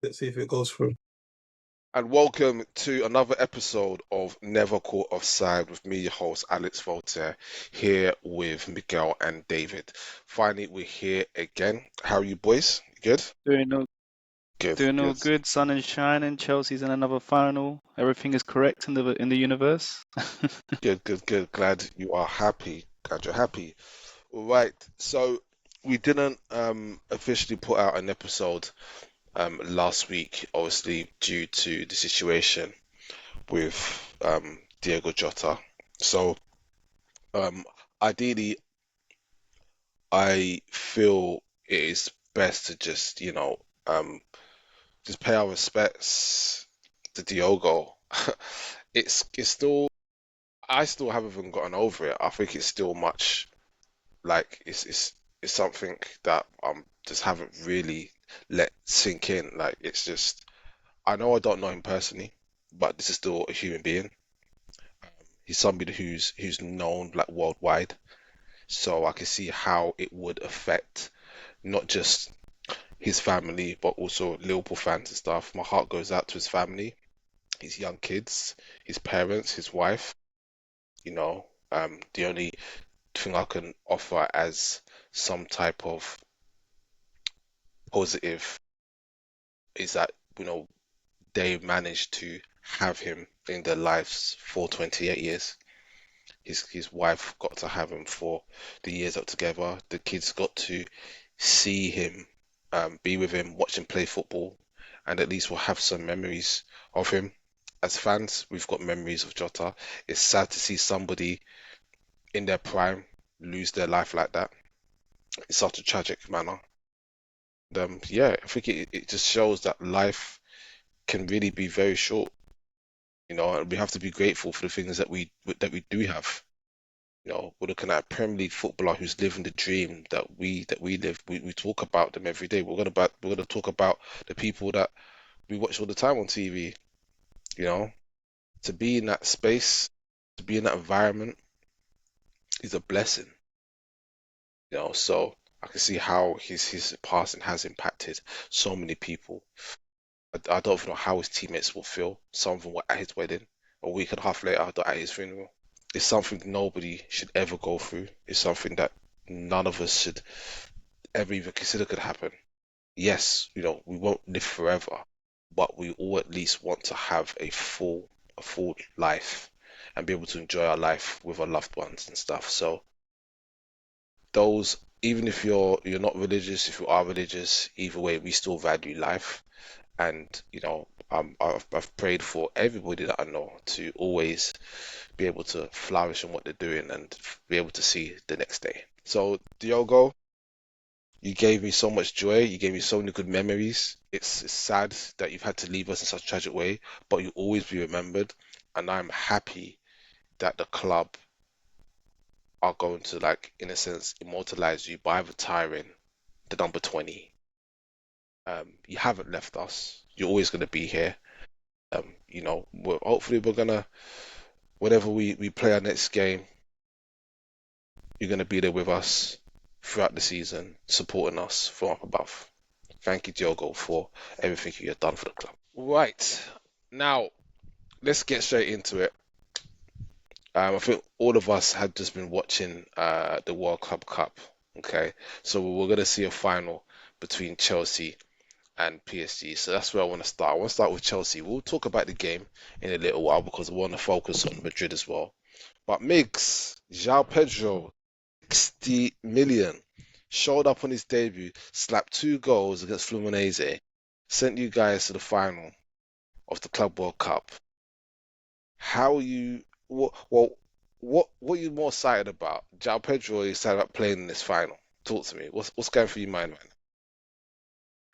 Let's see if it goes through. And welcome to another episode of Never Caught Offside with me, your host Alex Voltaire, here with Miguel and David. Finally, we're here again. How are you boys? Good? Doing all, Good, doing all good, good. Sun is shining. Chelsea's in another final. Everything is correct in the universe. good. Glad you are happy. Glad you're happy. All right. So we didn't officially put out an episode last week, obviously due to the situation with Diego Jota. So um ideally I feel it is best to just, just pay our respects to Diogo. It's still I still haven't even gotten over it. I think it's still much like it's something that just haven't really let sink in. Like it's just I know I don't know him personally, but this is still a human being. He's somebody who's known like worldwide, so I can see how it would affect not just his family, but also Liverpool fans and stuff. My heart goes out to his family, his young kids, his parents, his wife. The only thing I can offer as some type of positive is that, they managed to have him in their lives for 28 years. His wife got to have him for the years up together. The kids got to see him, be with him, watch him play football, and at least we'll have some memories of him. As fans, we've got memories of Jota. It's sad to see somebody in their prime lose their life like that. It's such a tragic manner. Yeah, I think it just shows that life can really be very short, and we have to be grateful for the things that we do have. We're looking at a Premier League footballer who's living the dream that we live. We talk about them every day. We're gonna talk about the people that we watch all the time on TV. You know, to be in that space, to be in that environment is a blessing. So I can see how his passing has impacted so many people. I don't know how his teammates will feel. Some of them were at his wedding. A week and a half later, they're at his funeral. It's something nobody should ever go through. It's something that none of us should ever even consider could happen. Yes, we won't live forever, but we all at least want to have a full life and be able to enjoy our life with our loved ones and stuff. So those, even if you're not religious, if you are religious, either way, we still value life. And I've prayed for everybody that I know to always be able to flourish in what they're doing and be able to see the next day. So Diogo, you gave me so much joy. You gave me so many good memories. It's sad that you've had to leave us in such a tragic way, but you'll always be remembered. And I'm happy that the club are going to, like, in a sense, immortalize you by retiring the number 20. You haven't left us. You're always going to be here. Hopefully we're gonna, whenever we play our next game, you're gonna be there with us throughout the season, supporting us from up above. Thank you, Diogo, for everything you have done for the club. Right, now let's get straight into it. I think all of us had just been watching the World Club Cup. Okay, so we're gonna see a final between Chelsea and PSG. So that's where I want to start. I want to start with Chelsea. We'll talk about the game in a little while because we want to focus on Madrid as well. But Migs, João Pedro, 60 million, showed up on his debut, slapped 2 goals against Fluminense, sent you guys to the final of the Club World Cup. How you, what are you more excited about? João Pedro, or are you excited about playing in this final? Talk to me. What's going through your mind, man?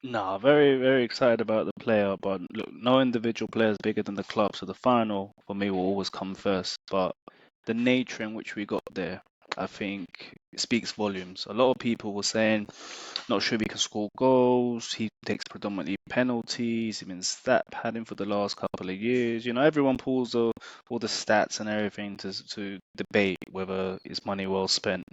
Nah, very, very excited about the player, but look, no individual player is bigger than the club, so the final for me will always come first. But the nature in which we got there, I think, speaks volumes. A lot of people were saying, not sure if he can score goals. He takes predominantly penalties. He's been stat padding for the last couple of years. Everyone pulls all the stats and everything to debate whether it's money well spent.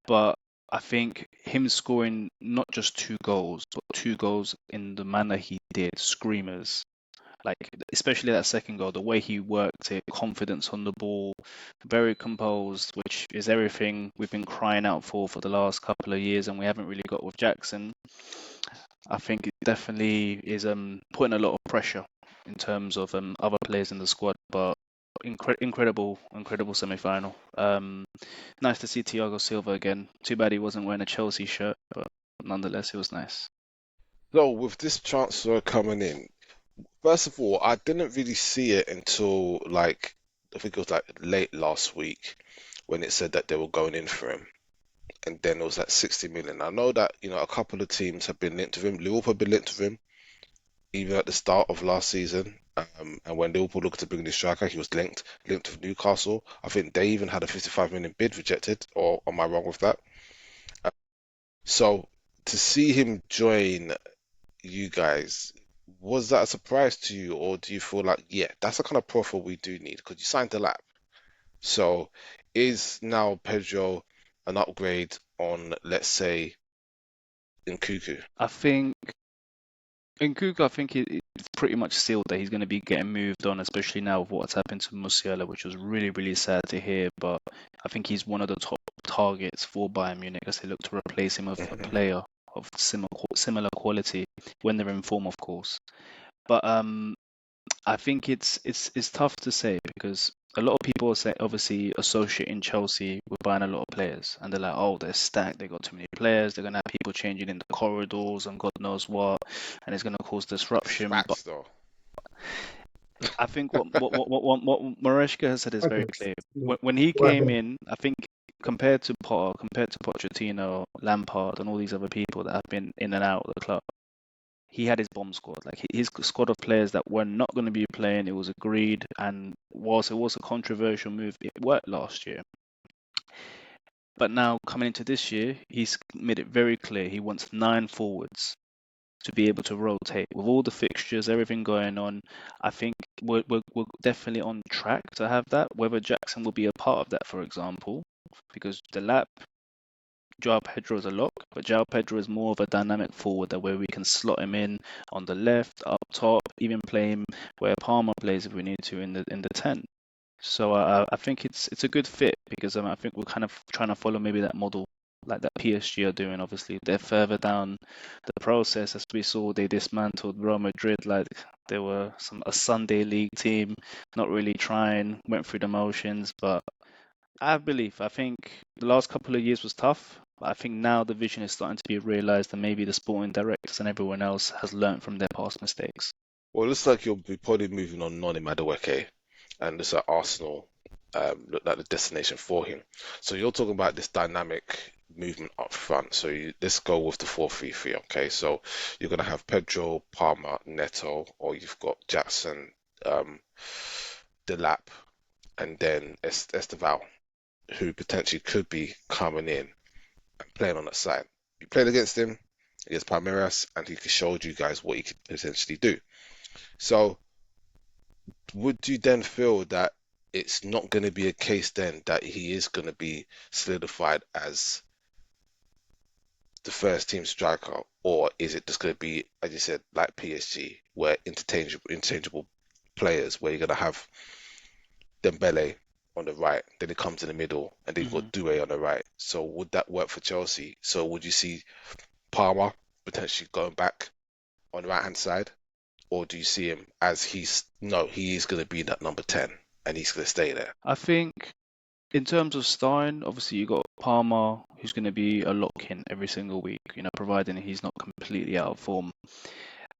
But I think him scoring not just 2 goals, but 2 goals in the manner he did, screamers. Like especially that second goal, the way he worked it, confidence on the ball, very composed, which is everything we've been crying out for the last couple of years, and we haven't really got with Jackson. I think it definitely is putting a lot of pressure in terms of other players in the squad, but incredible semi-final. Nice to see Thiago Silva again. Too bad he wasn't wearing a Chelsea shirt, but nonetheless, it was nice. So with this transfer coming in, first of all, I didn't really see it until like I think it was like late last week when it said that they were going in for him. And then it was like 60 million. I know that, a couple of teams have been linked to him. Liverpool have been linked to him even at the start of last season. And when Liverpool looked to bring the striker, he was linked with Newcastle. I think they even had a 55 million bid rejected, or am I wrong with that? Uh, So to see him join you guys, was that a surprise to you, or do you feel like, yeah, that's the kind of profile we do need? Because you signed the lap. So is now Pedro an upgrade on, let's say, Nkuku? I think in Kuka, I think it's pretty much sealed that he's going to be getting moved on, especially now with what's happened to Musiala, which was really, really sad to hear. But I think he's one of the top targets for Bayern Munich as they look to replace him with a Mhm. player of similar quality when they're in form, of course. But I think it's tough to say because a lot of people say obviously associating Chelsea with buying a lot of players, and they're like, oh, they're stacked, they got too many players, they're gonna have people changing in the corridors and God knows what, and it's gonna cause It's disruption. But facts though. I think what Maresca has said is very Okay. clear. Yeah. When he Go came ahead. in, I think compared to Potter, compared to Pochettino, Lampard, and all these other people that have been in and out of the club, he had his bomb squad. Like his squad of players that were not going to be playing, it was agreed, and whilst it was a controversial move, it worked last year. But now coming into this year, he's made it very clear he wants 9 forwards to be able to rotate with all the fixtures, everything going on. I think we're definitely on track to have that. Whether Jackson will be a part of that, for example, because the lap Joao Pedro is a lock, but Joao Pedro is more of a dynamic forward that where we can slot him in on the left, up top, even play him where Palmer plays if we need to in the 10. So I think it's a good fit because I think we're kind of trying to follow maybe that model like that PSG are doing. Obviously, they're further down the process as we saw they dismantled Real Madrid like they were a Sunday league team, not really trying, went through the motions, but I have belief. I think the last couple of years was tough, but I think now the vision is starting to be realized, and maybe the sporting directors and everyone else has learned from their past mistakes. Well, it looks like you'll be probably moving on Noni Madueke, and looks like Arsenal looked like the destination for him. So you're talking about this dynamic movement up front. So let's go with the 4-3-3. Okay, so you're gonna have Pedro, Palmer, Neto, or you've got Jackson, um, Delap, and then Esteval, who potentially could be coming in and playing on that side. You played against him, against Palmeiras, and he showed you guys what he could potentially do. So would you then feel that it's not going to be a case then that he is going to be solidified as the first team striker, or is it just going to be, as you said, like PSG, where interchangeable players, where you're going to have Dembele on the right, then it comes in the middle, and then you've Hmm. got Doué on the right. So would that work for Chelsea? So would you see Palmer potentially going back on the right hand side, or do you see him as he is going to be that number 10 and he's going to stay there? I think in terms of starting, obviously you got Palmer, who's going to be a lock-in every single week. Providing he's not completely out of form,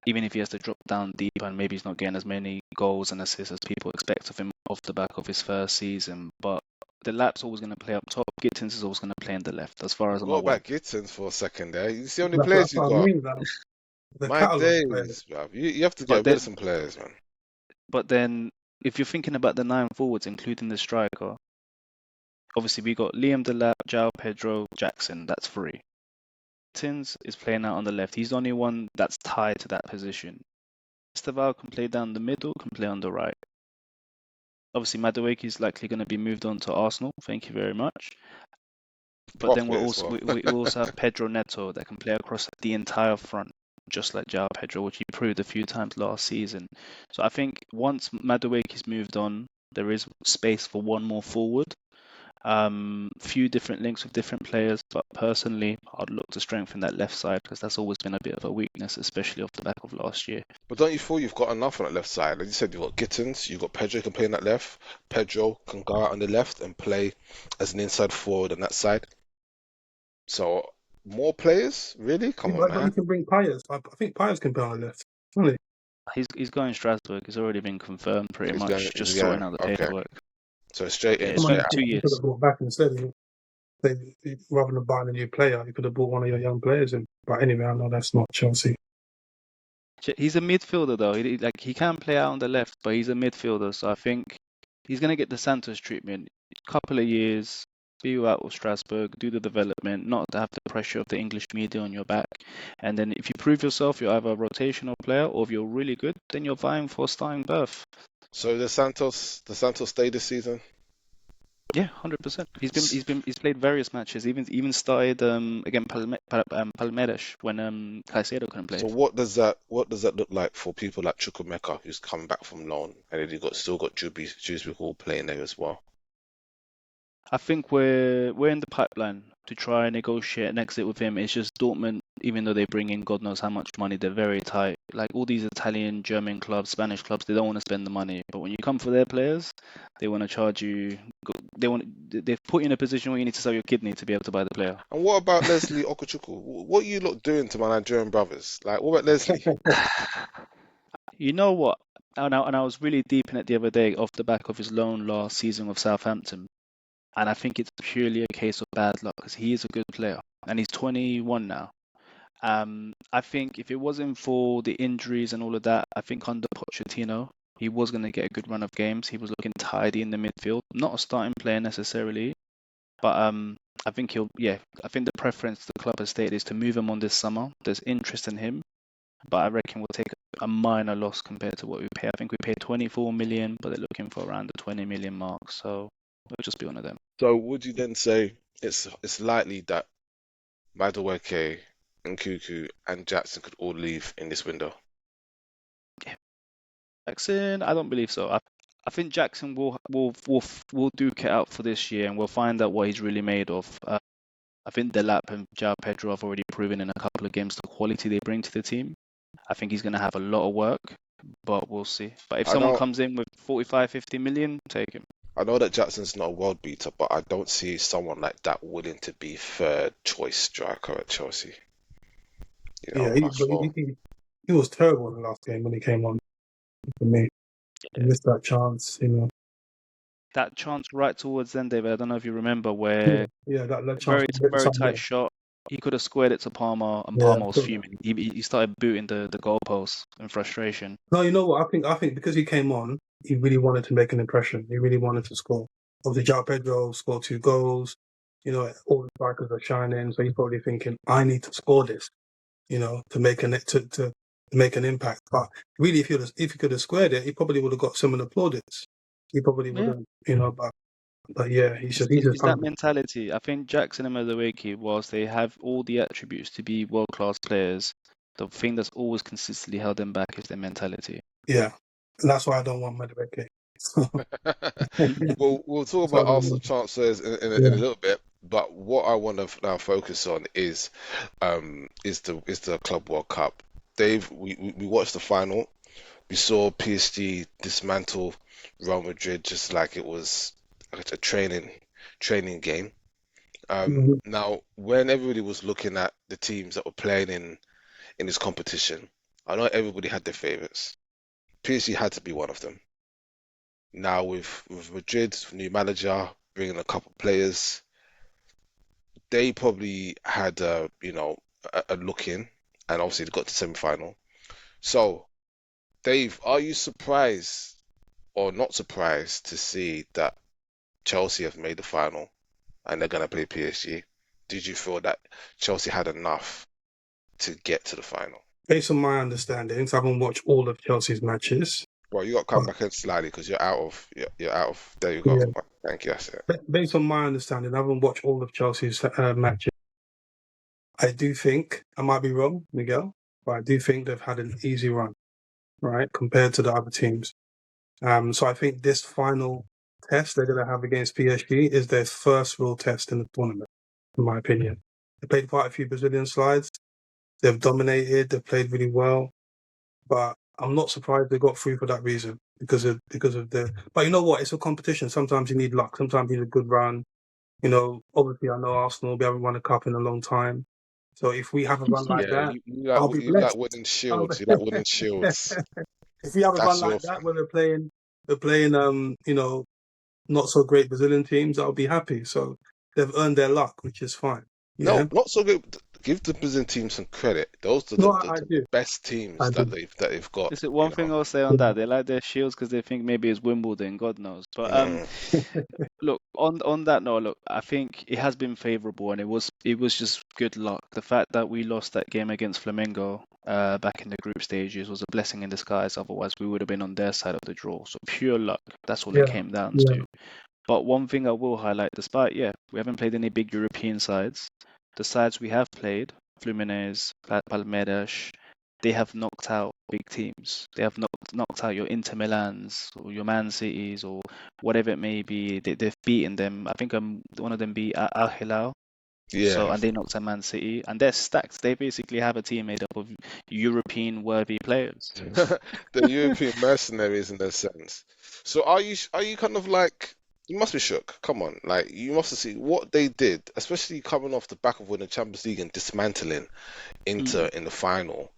even if he has to drop down deep and maybe he's not getting as many goals and assists as people expect of him off the back of his first season. But the lap's always going to play up top. Gittins is always going to play in the left, as far as I'm Forgot aware. about Gittins for a second there. You see how many That's players you what I got. mean. That the My catalogue player. days, bruv. You have to But get rid of then, some players, man. but then, if you're thinking about the 9 forwards, including the striker, obviously we got Liam Delap, João Pedro, Jackson. That's 3. Tins is playing out on the left. He's the only one that's tied to that position. Esteval can play down the middle, can play on the right. Obviously, Madueke is likely going to be moved on to Arsenal. Thank you very much. But then properly as well. we also have Pedro Neto that can play across the entire front, just like João Pedro, which he proved a few times last season. So I think once Madueke's moved on, there is space for one more forward. Few different links with different players, but personally, I'd look to strengthen that left side because that's always been a bit of a weakness, especially off the back of last year. But don't you feel you've got enough on that left side? Like you said, you've got Gittins, you've got Pedro can play on that left. Pedro can go out on the left and play as an inside forward on that side. So more players? Really? Yeah, Come on, but you man. can bring Payet. I think Payet can play on the left. Really? He's going Strasbourg. It's already been confirmed, pretty He's going. much. He's Just going. sorting out the Okay. paperwork. So straight Yeah, in, it's Someone straight for out. two you could years. have brought back instead. Rather than buying a new player, you could have bought one of your young players in. But anyway, I know that's not Chelsea. He's a midfielder though. He can play out on the left, but he's a midfielder. So I think he's gonna get the Santos treatment. Couple of years, be you out with Strasbourg, do the development, not to have the pressure of the English media on your back. And then if you prove yourself, you're either a rotational player, or if you're really good, then you're vying for a starting berth. So the Santos stay this season. Yeah, 100%. S- He's played various matches. Even started against Palmeiras when Caicedo couldn't play. So what does that look like for people like Chukwuemeka who's coming back from loan and then you still got Dewsbury Hall playing there as well. I think we're in the pipeline to try and negotiate an exit with him. It's just Dortmund, even though they bring in God knows how much money, they're very tight. Like all these Italian, German clubs, Spanish clubs, they don't want to spend the money. But when you come for their players, they want to charge you. They've put you in a position where you need to sell your kidney to be able to buy the player. And what about Leslie Okuchukwu? What are you lot doing to my Nigerian brothers? Like, what about Leslie? You know what? And I was really deep in it the other day off the back of his loan last season with Southampton. And I think it's purely a case of bad luck because he is a good player and he's 21 now. I think if it wasn't for the injuries and all of that, I think under Pochettino, he was going to get a good run of games. He was looking tidy in the midfield, not a starting player necessarily, but I think I think the preference the club has stated is to move him on this summer. There's interest in him, but I reckon we'll take a minor loss compared to what we pay. I think we paid 24 million, but they're looking for around the 20 million mark, so we'll just be one of them. So would you then say it's likely that Madueke and Cuckoo and Jackson could all leave in this window? Jackson, I don't believe so. I think Jackson will duke it out for this year, and we'll find out what he's really made of. I think Delap and João Pedro have already proven in a couple of games the quality they bring to the team. I think he's going to have a lot of work, but we'll see. But if I someone know comes in with 45, 50 million, take him. I know that Jackson's not a world beater, but I don't see someone like that willing to be third choice striker at Chelsea. Yeah, I'm not sure. he was terrible in the last game when he came on for me. He missed that chance, That chance right towards the end, David, I don't know if you remember, where Yeah, that chance very to get very tight somewhere. shot. He could have squared it to Palmer, and Yeah. Palmer was fuming. He started booting the goalposts in frustration. No, you know what? I think because he came on, he really wanted to make an impression. He really wanted to score. Obviously, João Pedro scored 2 goals. All the strikers are shining, so he's probably thinking, I need to score this, to make to make an impact. But really, if he could have squared it, he probably would have got similar plaudits. He probably would Yeah. have, but yeah, he's just It's that hungry. mentality. I think Jackson and Madueke, whilst they have all the attributes to be world class players, the thing that's always consistently held them back is their mentality. Yeah, and that's why I don't want Madueke. We'll talk So, about Arsenal transfers in a yeah. little bit, but what I want to now focus on is the Club World Cup. Dave, we watched the final. We saw PSG dismantle Real Madrid just like it was a training game. Mhm. Now, when everybody was looking at the teams that were playing in this competition, I know everybody had their favorites. PSG had to be one of them. Now with Madrid's new manager bringing a couple players, they probably had a look in, and obviously they got to semi-final. So, Dave, are you surprised or not surprised to see that Chelsea have made the final and they're gonna play PSG? Did you feel that Chelsea had enough to get to the final? Based on my understanding, so I haven't watched all of Chelsea's matches. Well, you got to come back in slightly because you're out of. You're out of. There you go. Yeah. Thank you. That's it. Based on my understanding, I haven't watched all of Chelsea's matches. I do think, I might be wrong, Miguel, but I do think they've had an easy run, right, compared to the other teams. So I think this final test they're going to have against PSG is their first real test in the tournament, in my opinion. They played quite a few Brazilian sides. They've dominated. They've played really well. But I'm not surprised they got through for that reason because of the. But you know what? It's a competition. Sometimes you need luck. Sometimes you need a good run. You know, obviously, I know Arsenal. We haven't won a cup in a long time. So if we have a run like Yeah, that, I'll be you like blessed. winning shields. You like winning shields. If we have a run That's your like that thing. where we're playing, you know, not so great Brazilian teams, I'll be happy. So they've earned their luck, which is fine. No, Yeah. not so good. Give the Brazilian team some credit. Those are No, the I do. best I teams do. that they've got. Is it You one thing I'll say on that? They like their shields because they think maybe it's Wimbledon, God knows. But know. look, on that note, look, I think it has been favourable, and it was just good luck. The fact that we lost that game against Flamengo back in the group stages was a blessing in disguise. Otherwise, we would have been on their side of the draw. So pure luck. That's all Yeah. it came down Yeah. to. But one thing I will highlight, despite we haven't played any big European sides. The sides we have played, Fluminense, Palmeiras, they have knocked out big teams. They have knocked out your Inter Milans or your Man Cities or whatever it may be. They've beaten them. I think one of them beat Al Hilal. So, Yeah. and they knocked out Man City, and they're stacked. They basically have a team made up of European worthy players. The European mercenaries in a sense. So are you kind of like you must be shook. Come on, like you must have seen what they did, especially coming off the back of winning the Champions League and dismantling Inter in the final,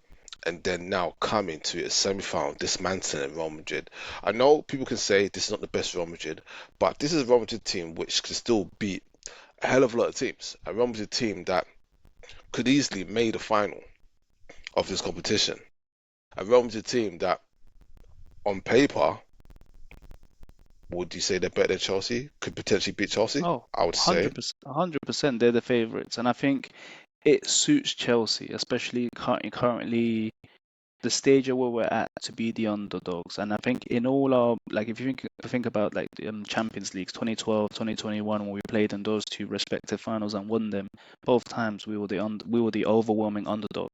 and then now coming to a semi-final, dismantling Real Madrid. I know people can say this is not the best Real Madrid, but this is a Real Madrid team which can still beat a hell of a lot of teams. A Real Madrid team that could easily make the final of this competition. A Real Madrid team that, on paper, would you say they're better than Chelsea? Could potentially beat Chelsea? Oh, I would say. 100%, they're the favourites, and I think it suits Chelsea, especially currently the stage where we're at, to be the underdogs. And I think in all our, like, if you think about like the Champions Leagues 2012, 2021, when we played in those two respective finals and won them both times, we were the overwhelming underdog.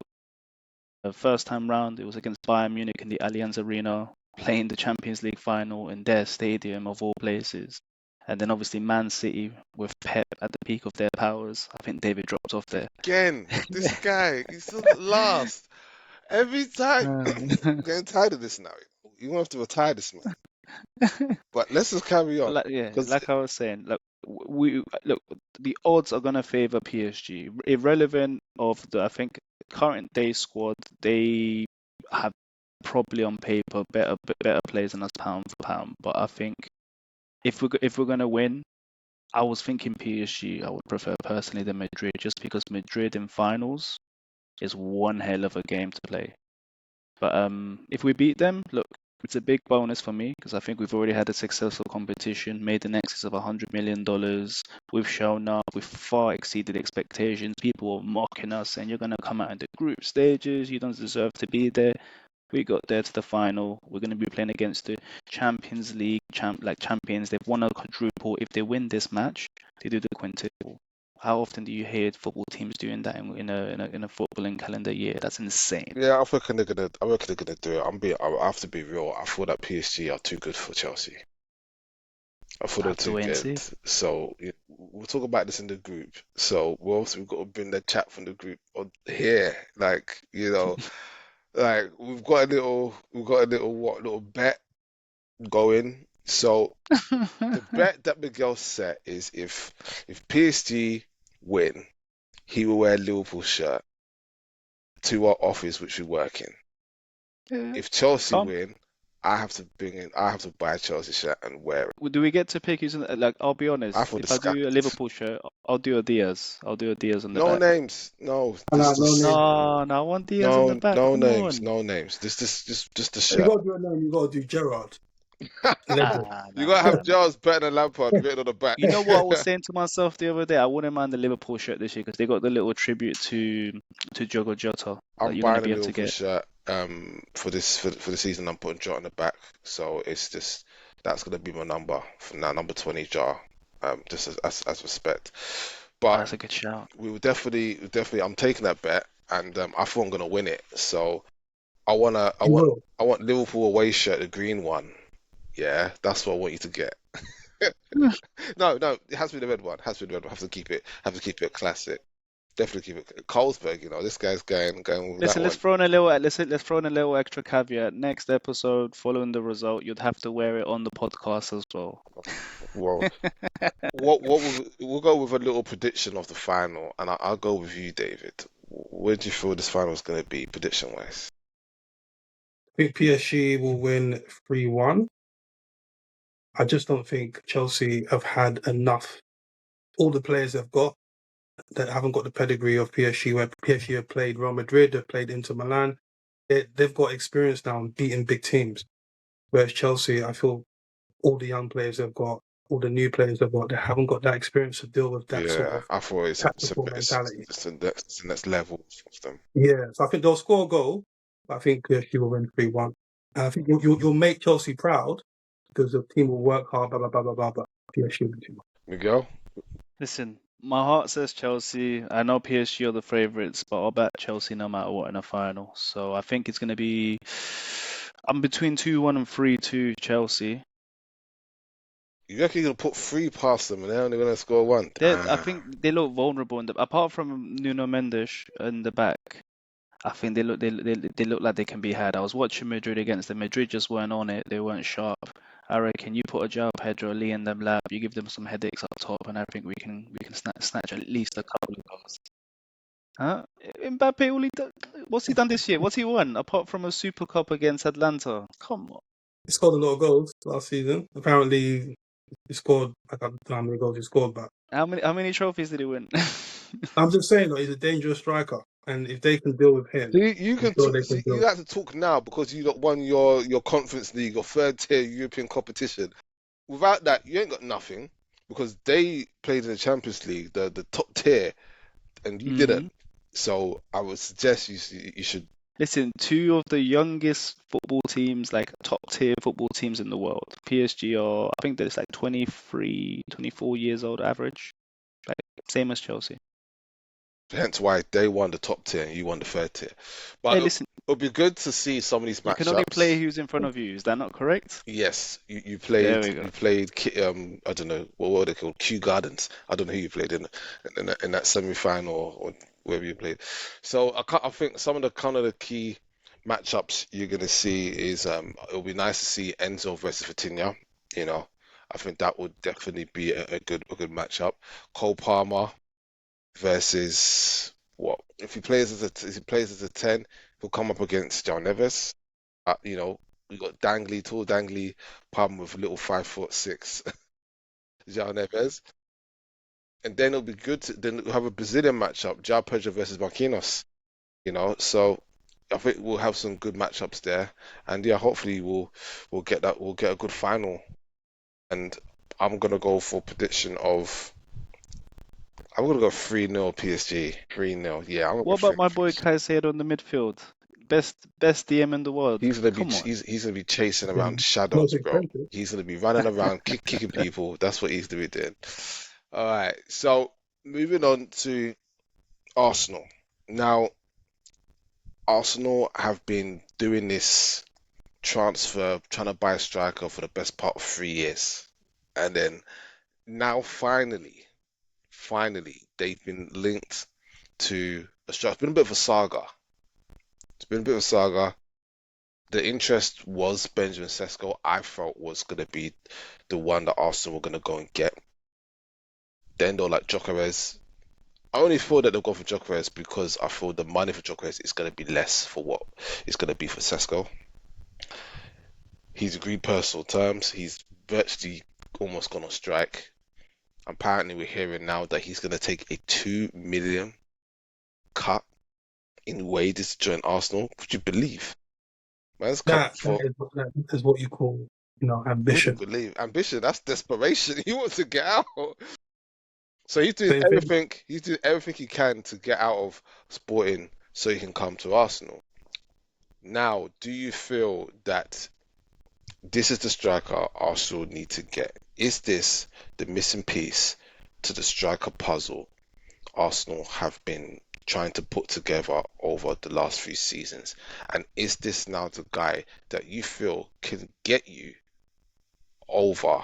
The first time round, it was against Bayern Munich in the Allianz Arena, playing the Champions League final in their stadium of all places. And then obviously Man City with Pep at the peak of their powers. I think David dropped off there. Again, this guy, he's still at last. Every time. I'm getting tired of this now. You're going to have to retire this man. But let's just carry on. Like I was saying, look, the odds are gonna favor PSG, irrelevant of the, I think, current day squad. They have probably on paper better players than us pound for pound. But I think if we're gonna win, I was thinking PSG. I would prefer personally than Madrid, just because Madrid in finals is one hell of a game to play. But if we beat them, look, it's a big bonus for me because I think we've already had a successful competition, made in excess of $100 million. We've shown up, we've far exceeded expectations. People were mocking us, saying you're going to come out in the group stages, you don't deserve to be there. We got there to the final. We're going to be playing against the Champions League champions. They've won a quadruple. If they win this match, they do the quintuple. How often do you hear football teams doing that in a footballing calendar year? That's insane. Yeah, I reckon they're gonna do it. I have to be real. I feel that PSG are too good for Chelsea. I feel they're Have to too wait and good. see. So we'll talk about this in the group. So we've got to bring the chat from the group on here. Like, like we've got a little bet going. So the bet that Miguel set is if PSG win, he will wear a Liverpool shirt to our office which we work in. Yeah. If Chelsea Come. win, I have to buy a Chelsea shirt and wear it. Do we get to pick who's like? I'll be honest. I feel If I do a disgusted. Liverpool shirt, I'll do a Diaz. I'll do a Diaz on the No back. names, no. No This names. No, I want Diaz on the back. no Come names, on. no names. Just the You shirt. got to do a name. You got to do Gerrard. Legend. You gotta have Giles better than Lampard written on the back. You know what I was saying to myself the other day? I wouldn't mind the Liverpool shirt this year because they got the little tribute to Diogo Jota that I'm you're gonna buying a be able to Liverpool get. shirt. for the season. I'm putting Jota on the back, so it's just that's gonna be my number for now, number 20 Jota. Just as respect, but That's a good shout. we will definitely. I'm taking that bet, and I thought I'm gonna win it. So I You will. want Liverpool away shirt, the green one. Yeah, that's what I want you to get. No, it has to be the red one. Has to be the red one. Have to keep it. Have to keep it classic. Definitely keep it. Carlsberg, this guy's going with that Listen, one. let's throw in a little extra caveat. Next episode, following the result, you'd have to wear it on the podcast as well. Well, we'll go with a little prediction of the final, and I'll go with you, David. Where do you feel this final is going to be, prediction wise? I think PSG will win 3-1. I just don't think Chelsea have had enough. All the players they've got that haven't got the pedigree of PSG, where PSG have played Real Madrid, they've played Inter Milan. They've got experience now in beating big teams. Whereas Chelsea, I feel all the young players they've got, all the new players they've got, they haven't got that experience to deal with that sort Yeah, of I thought tactical mentality. it's the next level of them. Yeah, so I think they'll score a goal, but I think PSG will win 3-1. And I think you'll make Chelsea proud because the team will work hard, blah, blah, blah, blah, blah, but PSG will win 2-1. Miguel? Listen, my heart says Chelsea. I know PSG are the favourites, but I'll bet Chelsea no matter what in a final. So I think it's going to be. I'm between 2-1 and 3-2 Chelsea. You reckon you're going to put 3 past them and they're only going to score 1? I think they look vulnerable apart from Nuno Mendes in the back. I think they look like they can be had. I was watching Madrid against them. Madrid just weren't on it. They weren't sharp. I reckon you put a João Pedro, Lee in them lap. You give them some headaches up top, and I think we can snatch at least a couple of goals. Huh? Mbappe, what's he done this year? What's he won apart from a Super Cup against Atlanta? Come on. He scored a lot of goals last season. Apparently, he scored, I can't know how many goals he scored, but How many trophies did he win? I'm just saying, though, he's a dangerous striker. And if they can deal with him, You I'm can sure they can you deal. have to talk now because you got won your Conference League, your 3rd-tier European competition. Without that, you ain't got nothing because they played in the Champions League, the top tier, and you didn't. So I would suggest you should. Listen, 2 of the youngest football teams, like top tier football teams in the world. PSG are, I think there's like 23, 24 years old average. Like same as Chelsea. Hence why they won the top tier and you won the 3rd tier. But Hey, listen, it'll be good to see some of these you can only play matchups. who's in front of you. Is that not correct? Yes, you There we go. played I don't know what were they called, Kew Gardens. I don't know who you played in that semi-final or wherever you played. So I think some of the kind of the key matchups you're gonna see is it'll be nice to see Enzo versus Vitinha. I think that would definitely be a good matchup. Cole Palmer versus what if he plays as a 10, he'll come up against João Neves. We got tall dangly Palmer with a little 5'6" João Neves. And then it'll be good to then we'll have a Brazilian matchup, João Pedro versus Marquinhos. So I think we'll have some good matchups there. And yeah, hopefully we'll get a good final. And I'm gonna go for prediction of I'm gonna go 3-0 PSG. 3-0. Yeah, I'm gonna What go about my boy 3. Caicedo on the midfield? Best DM in the world. He's gonna be Come on. he's gonna be chasing around Most shadows, bro. expensive. He's gonna be running around kicking people. That's what he's doing. All right. So moving on to Arsenal. Now, Arsenal have been doing this transfer, trying to buy a striker for the best part of 3 years, and then now finally, they've been linked to a striker. It's been a bit of a saga. The interest was Benjamin Sesko. I felt was going to be the one that Arsenal were going to go and get. Then they're like Gyokores. I only thought that they'll go for Gyokores because I thought the money for Gyokores is going to be less for what it's going to be for Sesko. He's agreed personal terms. He's virtually almost gone on strike. Apparently, we're hearing now that he's going to take a 2 million cut in wages to join Arsenal. Would you believe? Man's come That for. is what you call, ambition. Wouldn't believe ambition. That's desperation. He wants to get out. So he's doing Same thing. everything. He's doing everything he can to get out of Sporting so he can come to Arsenal. Now, do you feel that this is the striker Arsenal need to get? Is this the missing piece to the striker puzzle Arsenal have been trying to put together over the last few seasons? And is this now the guy that you feel can get you over,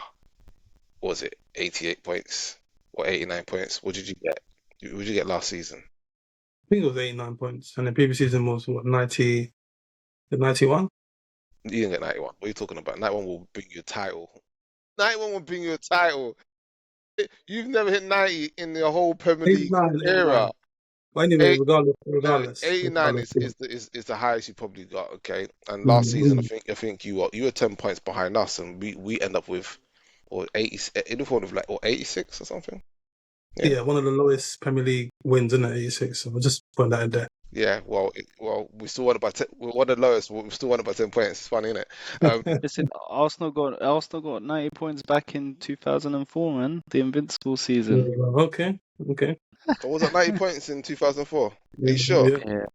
what was it, 88 points or 89 points? What did you get? What did you get last season? I think it was 89 points, and the previous season was what 90, 91. You didn't get 91. What are you talking about? 91 will bring you a title. 91 will bring you a title. You've never hit 90 in the whole Premier League 89, era. 89. But anyway, Eight, regardless. 89 is the highest you probably got, okay? And last season, Mm-hmm. I think you were 10 points behind us, and we end up with or 80 in the form of like or 86 or something. Yeah, one of the lowest Premier League wins in the 86. So we'll just put that in there. Yeah, well, we still won by 10. We're one of the lowest. But we still won by 10 points. It's funny, isn't it? Listen, Arsenal got 90 points back in 2004, man. The invincible season. Okay. Or was that 90 points in 2004? Are Yeah, you sure?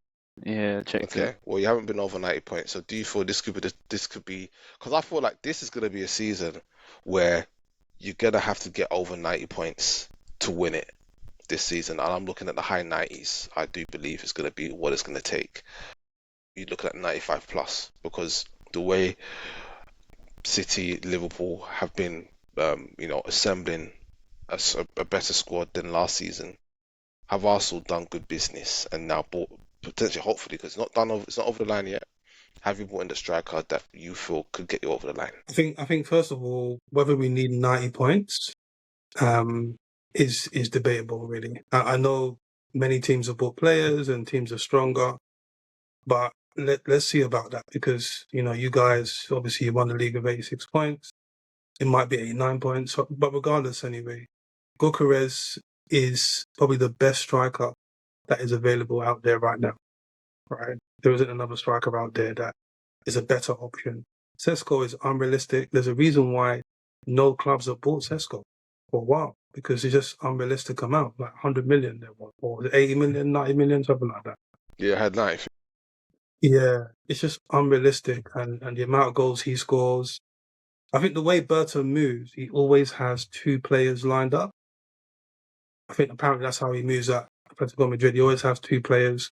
Yeah, checked Okay. it. Well, you haven't been over 90 points. So do you feel this could be because I feel like this is gonna be a season where you're gonna have to get over 90 points to win it this season, and I'm looking at the high 90s. I do believe it's going to be what it's going to take. You're looking at 95 plus because the way City, Liverpool have been, assembling a better squad than last season. Have Arsenal done good business and now bought potentially, hopefully, because it's not over the line yet. Have you bought in the striker that you feel could get you over the line? I think first of all, whether we need 90 points, is debatable, really. I know many teams have bought players and teams are stronger, but let's see about that because, you guys, obviously you won the league with 86 points. It might be 89 points, but regardless anyway, Gyokores is probably the best striker that is available out there right now, right? There isn't another striker out there that is a better option. Sesko is unrealistic. There's a reason why no clubs have bought Sesko for a while because it's just unrealistic amount, like 100 million they want, or 80 million, 90 million, something like that. Yeah, I had 90. Yeah, it's just unrealistic. And the amount of goals he scores. I think the way Berto moves, he always has two players lined up. I think apparently that's how he moves at Atletico Madrid. He always has two players,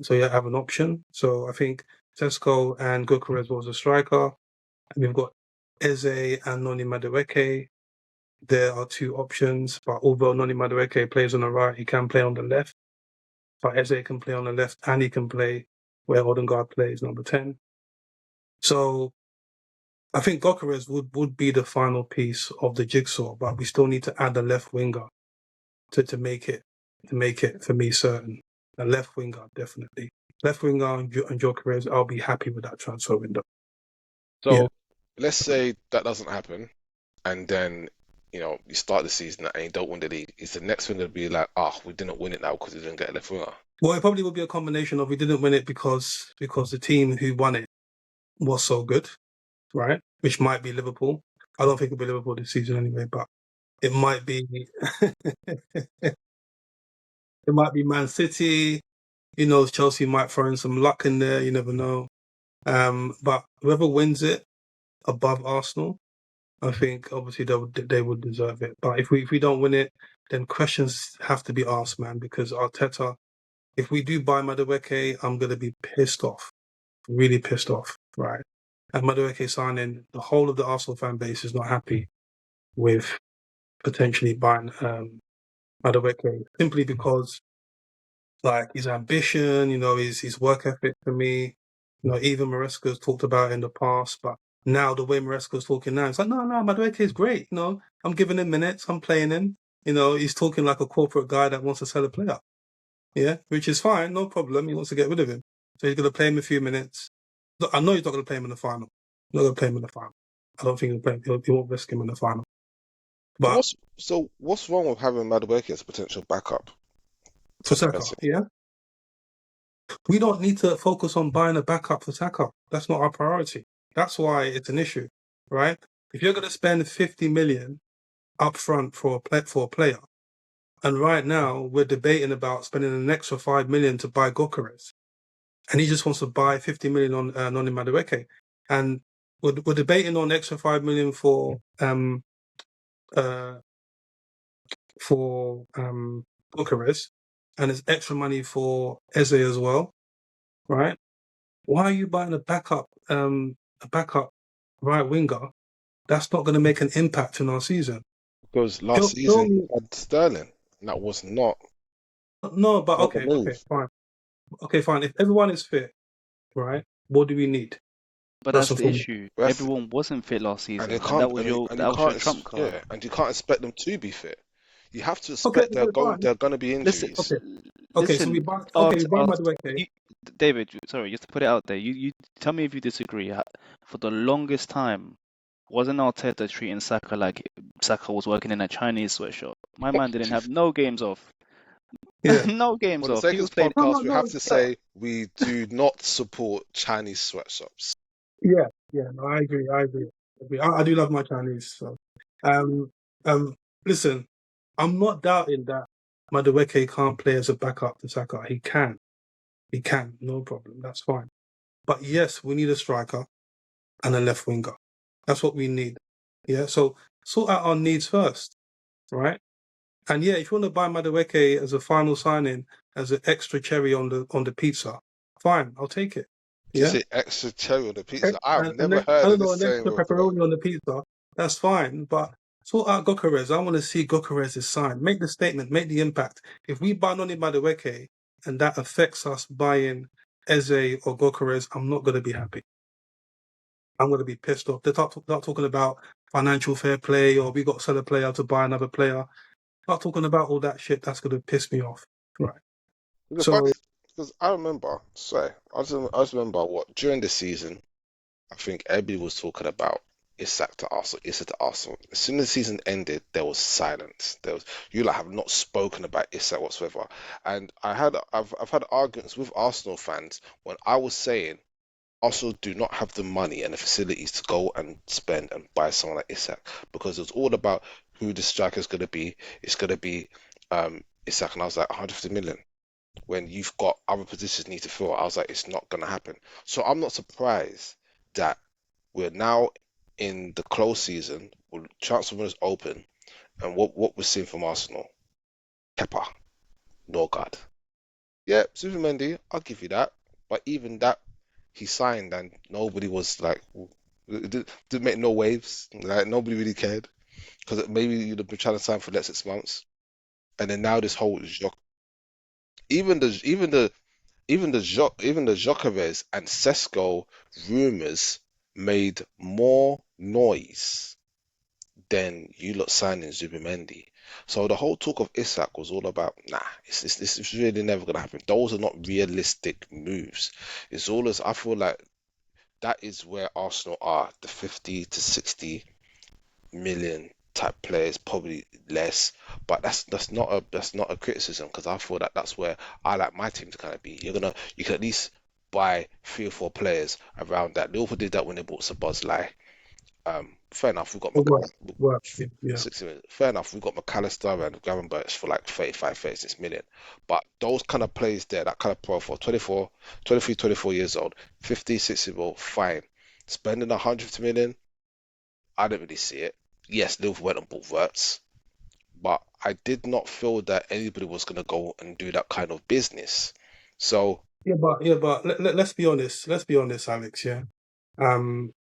so you have an option. So I think Sesko and Gyokores was a striker. And we've got Eze and Noni Madueke. There are two options, but although Noni Madueke plays on the right, he can play on the left. But Eze can play on the left and he can play where Odegaard plays number 10. So I think Gyokores would be the final piece of the jigsaw, but we still need to add a left winger to make it for me certain. A left winger, definitely. Left winger and Gyokores, I'll be happy with that transfer window. So let's say that doesn't happen, and then you start the season and you don't win the league. Is the next thing to be like, we didn't win it now because we didn't get a left winger? Well, it probably will be a combination of we didn't win it because the team who won it was so good, right? Which might be Liverpool. I don't think it'll be Liverpool this season anyway, but it might be it might be Man City. Chelsea might throw in some luck in there. You never know. But whoever wins it above Arsenal, I think obviously they would deserve it. But if we don't win it, then questions have to be asked, man. Because Arteta, if we do buy Madueke, I'm gonna be pissed off, really pissed off, right? And Madueke signing, the whole of the Arsenal fan base is not happy with potentially buying Madueke simply because like his ambition, his work ethic for me. Even Maresca's talked about it in the past, but now the way Maresca's talking now, it's like, no, Madueke is great. I'm giving him minutes, I'm playing him. He's talking like a corporate guy that wants to sell a player. Yeah, which is fine, no problem. He wants to get rid of him. So he's going to play him a few minutes. Look, I know he's not going to play him in the final. Not going to play him in the final. I don't think he won't risk him in the final. But what's wrong with having Madueke as a potential backup for Saka, yeah? We don't need to focus on buying a backup for Saka. That's not our priority. That's why it's an issue, right? If you're going to spend 50 million up front for a player, and right now we're debating about spending an extra 5 million to buy Gyokores, and he just wants to buy 50 million on Noni Madueke. And we're debating on extra 5 million for Gyokores, and it's extra money for Eze as well, right? Why are you buying a backup right winger? That's not going to make an impact in our season. Because last season he had Sterling, and that was not. No, but not the okay, move. fine. Okay, fine. If everyone is fit, right? What do we need? But First that's and the foremost. issue. That's- Everyone wasn't fit last And season, they and can't, that was and you, your and you that was your can't, trump card. yeah, and you can't expect them to be fit. You have to Okay, expect they're fine. going to be Listen, injuries. Okay, so listen. we buy. Okay, we Art, buy Art, Madueke. you, David, sorry, just to put it out there, you tell me if you disagree. For the longest time, wasn't Arteta treating Saka like Saka was working in a Chinese sweatshop? My man didn't have no games off. Yeah. No games For the off. sake He of was this playing. podcast, we No. have to say we do not support Chinese sweatshops. Yeah. No, I agree. I do love my Chinese. So, um, listen, I'm not doubting that Madueke can't play as a backup to Saka. He can, no problem. That's fine. But yes, we need a striker and a left winger. That's what we need. Yeah. So sort out our needs first, right? And yeah, if you want to buy Madueke as a final signing, as an extra cherry on the pizza, fine, I'll take it. To Yeah. say extra cherry on the pizza, I've And never then, I heard don't of know, this an saying extra before. pepperoni on the pizza, that's fine. But sort out Gyokores. I want to see Gyokores' sign. Make the statement, make the impact. If we buy Noni Madueke and that affects us buying Eze or Gyokores, I'm not going to be happy. I'm going to be pissed off. They start talking about financial fair play or we got to sell a player to buy another player. Start talking about all that shit. That's going to piss me off. Right. The fact So, is, because I remember, I just remember what during the season, I think everybody was talking about Isak to Arsenal, Isak to Arsenal. As soon as the season ended, there was silence. There was you like have not spoken about Isak whatsoever. And I've had arguments with Arsenal fans when I was saying Arsenal do not have the money and the facilities to go and spend and buy someone like Isak because it's all about who the striker is going to be. It's going to be Isak, and I was like 150 million. When you've got other positions need to fill, I was like, it's not going to happen. So I'm not surprised that we're now in the close season, with transfer windows open, and what we're seeing from Arsenal, Kepa, Norgard. Yeah, Zubimendi, I'll give you that. But even that, he signed and nobody was like, it didn't make no waves. Like nobody really cared because maybe you'd have been trying to sign for the next 6 months, and then now this whole even the even the even the Gyokores and Sesko rumors made more noise than you lot signing Zubimendi. So the whole talk of Isak was all about, nah, it's really never gonna happen. Those are not realistic moves. It's all as I feel like that is where Arsenal are, the 50 to 60 million type players, probably less. But that's not a criticism because I feel that that's where I like my team to kind of be. You can at least buy 3 or 4 players around that. Liverpool did that when they bought Sabozlai. Fair enough. We've got work. Yeah. 60 million. Fair enough. We've got McAllister and Gravenberch for like 35, 36 million. But those kind of players there, that kind of profile, 24, 23, 24 years old, 50, 60 years old, fine. Spending 150 million, I don't really see it. Yes, Liverpool went and bought Wirtz, but I did not feel that anybody was going to go and do that kind of business. So, But let's be honest. Let's be honest, Alex. Yeah. Um,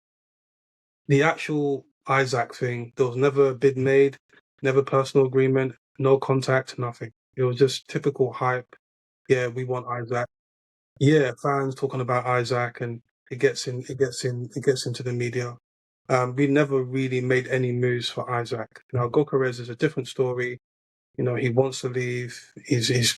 the actual Isaac thing, there was never a bid made, never personal agreement, no contact, nothing. It was just typical hype. Yeah, we want Isaac. Yeah, fans talking about Isaac, and it gets into the media. We never really made any moves for Isaac. Now, Gyokores is a different story. He wants to leave. He's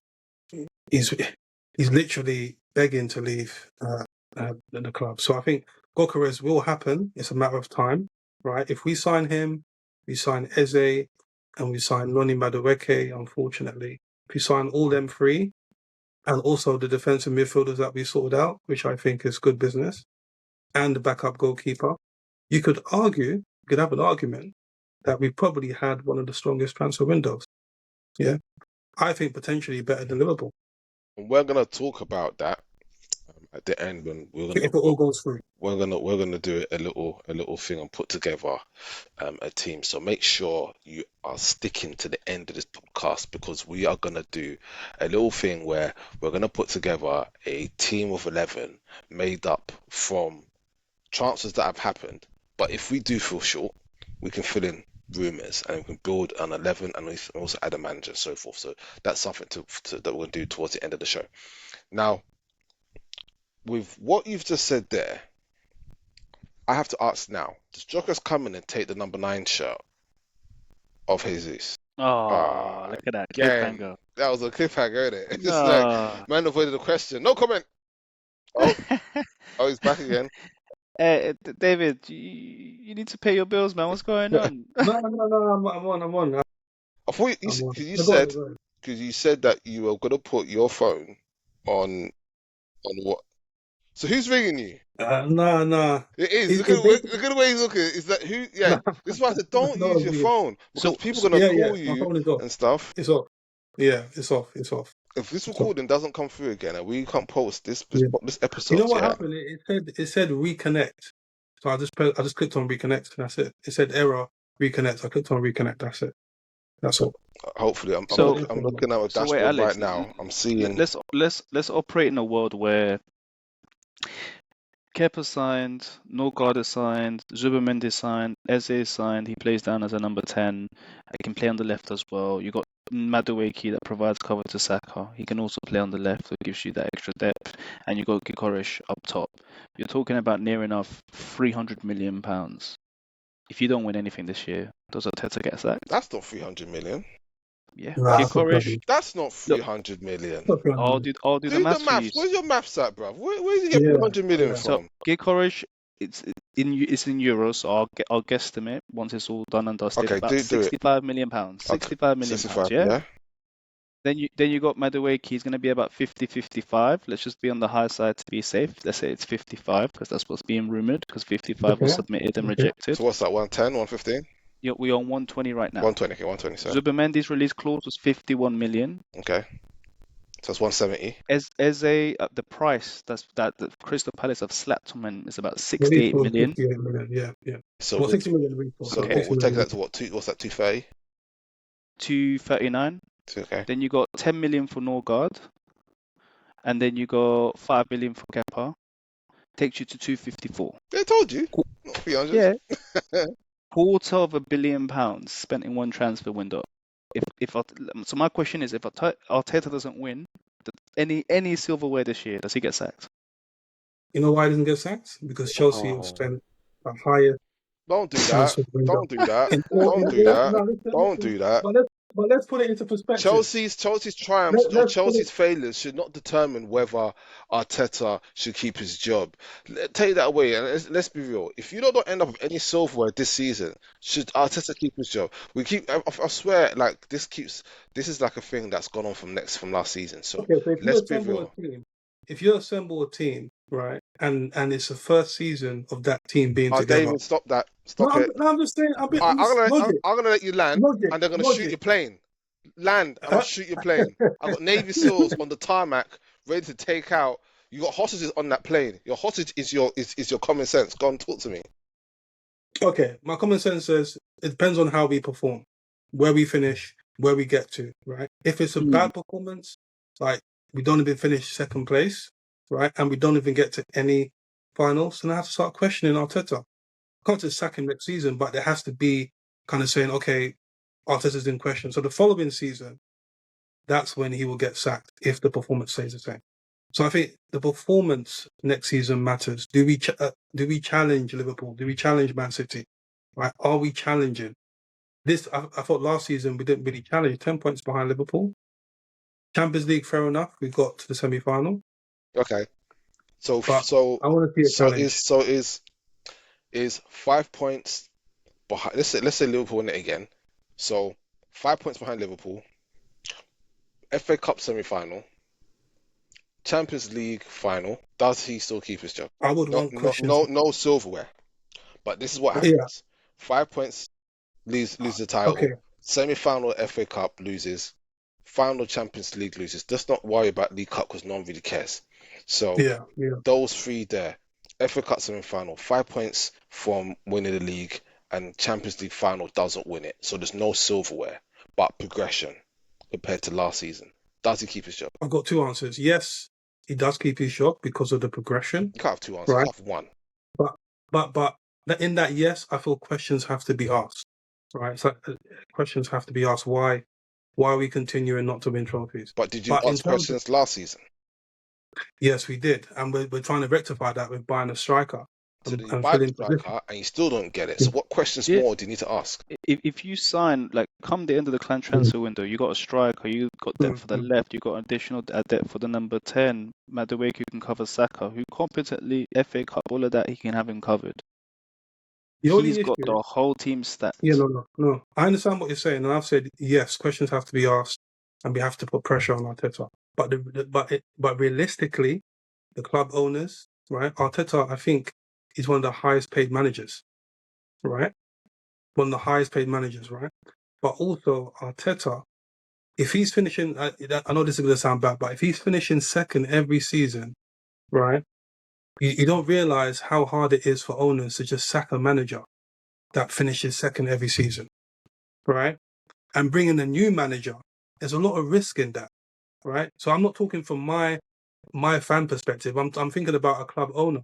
he's literally begging to leave the club. So I think Gyokores will happen. It's a matter of time, right? If we sign him, we sign Eze, and we sign Noni Madueke. Unfortunately, if we sign all them three, and also the defensive midfielders that we sorted out, which I think is good business, and the backup goalkeeper, you could have an argument that we probably had one of the strongest transfer windows. Yeah, I think potentially better than Liverpool. we're going to talk about that at the end when if it all goes through. we're gonna do a little thing and put together a team. So make sure you are sticking to the end of this podcast, because we are gonna do a little thing where we're gonna put together a team of 11 made up from transfers that have happened. But if we do feel short, we can fill in rumours and we can build an 11 and we can also add a manager and so forth. So that's something that we're going to do towards the end of the show. Now, with what you've just said there, I have to ask now, does Gyokores come in and take the number 9 shirt of Jesus? Oh, look at that Again, cliffhanger. that was a cliffhanger, isn't it? It's No. like, man avoided the question. No comment. Oh, he's back again. David, you need to pay your bills, man. What's going on? No, I'm on. I thought I'm on. because No, go on, go on. you said that you were going to put your phone on what? So who's ringing you? Nah. It is. It's Look at the way he's looking. Is that who? Yeah. nah, This is why I said don't no, use your phone, because people are gonna yeah. call My you phone is off. and stuff. It's off. Yeah, it's off. It's off. If this It's off. recording doesn't come through again and we can't post this Yeah. episode, You know what happened? It said reconnect. So I just clicked on reconnect and that's it. It said error reconnect. I clicked on reconnect. That's it. That's all. hopefully, I'm So- looking at a So dashboard wait, Alex, right now. I'm seeing. let's operate in a world where Kepa signed, Norgard is signed, Zubermendi is signed, Eze is signed. He plays down as a number 10. He can play on the left as well. You got Madueke that provides cover to Saka. He can also play on the left, which gives you that extra depth. And you got Gyokores up top. You're talking about near enough £300 million. If you don't win anything this year, does Arteta get sacked? That's not 300 million. Yeah. Nah, that's not Gyokores. bloody- That's not 300 million. not bloody- I'll do the Do the maths for you. maths. Where's your maths at, bruv? Where did you get Yeah, 300 million yeah. So from? Gyokores, it's in euros. So I'll guesstimate once it's all done and dusted. Okay, about do it. £65 million. £65 million. 65, Yeah. yeah. Then you got Madueke. He's going to be about 50-55. Let's just be on the high side to be safe. Let's say it's 55 because that's what's being rumored. Because 55 was Okay. submitted and Okay. rejected. So what's that? 110, 115, We're on 120 right now. 120. Okay, 120. So Zubermendi's release clause was 51 million. okay, so it's 170. As the price that the Crystal Palace have slapped on him is about Release 68 was million. 58 million. Yeah. So Well, 60 million release. so Okay. we'll take that to what? What's that? 230. 239. Okay. Then you got 10 million for Norgard, and then you got 5 million for Kepa. Takes you to 254. I told you. Cool. Not 300. Yeah. £250 million spent in one transfer window. So my question is, if Arteta doesn't win any silverware this year, does he get sacked? You know why he doesn't get sacked? Because Chelsea Oh. have spent a higher Don't do that. transfer window. Don't do that. in all- Don't in do all- that. no, listen, Don't listen. do that. But let's put it into perspective. Chelsea's triumphs Let's or put Chelsea's failures should not determine whether Arteta should keep his job. Take that away and let's be real. If you don't end up with any silverware this season, should Arteta keep his job? I swear, like this is like a thing that's gone on from last season. So Okay, so if you let's be assemble real. a team, a team, right, and it's the first season of that team being together. David, stop that. No, Stop it. I'm just saying. I'm I'm logic. gonna let you land, Logic, and they're gonna logic. shoot your plane. Land, and I'll shoot your plane. I've got Navy SEALs on the tarmac, ready to take out. You got hostages on that plane. Your hostage is your common sense. Go and talk to me. Okay, my common sense says it depends on how we perform, where we finish, where we get to, right? If it's a bad performance, like we don't even finish second place, right, and we don't even get to any finals, then I have to start questioning Arteta. Can't just sack him next season, but there has to be kind of saying, okay, Arteta's in question. So the following season, that's when he will get sacked if the performance stays the same. So I think the performance next season matters. Do we challenge Liverpool? Do we challenge Man City? Right? Are we challenging? This I thought last season we didn't really challenge. 10 points behind Liverpool. Champions League, fair enough. We got to the semi-final. Okay. So But so I want to see a challenge. Is 5 points behind. Let's say Liverpool win it again. So 5 points behind Liverpool. FA Cup semi-final. Champions League final. Does he still keep his job? I would want questions. No silverware. But this is what happens. Yeah. 5 points, lose the title. Okay. Semi-final FA Cup loses. Final Champions League loses. Let's not worry about League Cup because no one really cares. So Yeah, yeah. those three there, FA Cup semi-final, 5 points from winning the league, and Champions League final doesn't win it. So there's no silverware, but progression compared to last season. Does he keep his job? I've got two answers. Yes, he does keep his job because of the progression, You can't have two answers. right? You have one. But in that yes, I feel questions have to be asked, right? So questions have to be asked. Why are we continuing not to win trophies? But did you But in ask terms of questions last season? yes, we did, and we're trying to rectify that with buying a striker So then you and buy the filling position. striker and you still don't get it. So what questions Yeah. more do you need to ask? If you sign, like, come the end of the transfer window, you got a striker, you got depth for the left, you got additional depth for the number 10, Madueke, who can cover Saka, who competently, FA Cup, all of that, he can have him covered. The only He's got issue, the whole team stacked. yeah, no. I understand what you're saying, and I've said yes. Questions have to be asked, and we have to put pressure on Arteta. But realistically, the club owners, right? Arteta, I think, is one of the highest paid managers, right? One of the highest paid managers, right? But also Arteta, if he's finishing, I know this is going to sound bad, but if he's finishing second every season, right? You don't realize how hard it is for owners to just sack a manager that finishes second every season, right? And bringing a new manager, there's a lot of risk in that, right? So I'm not talking from my fan perspective. I'm thinking about a club owner.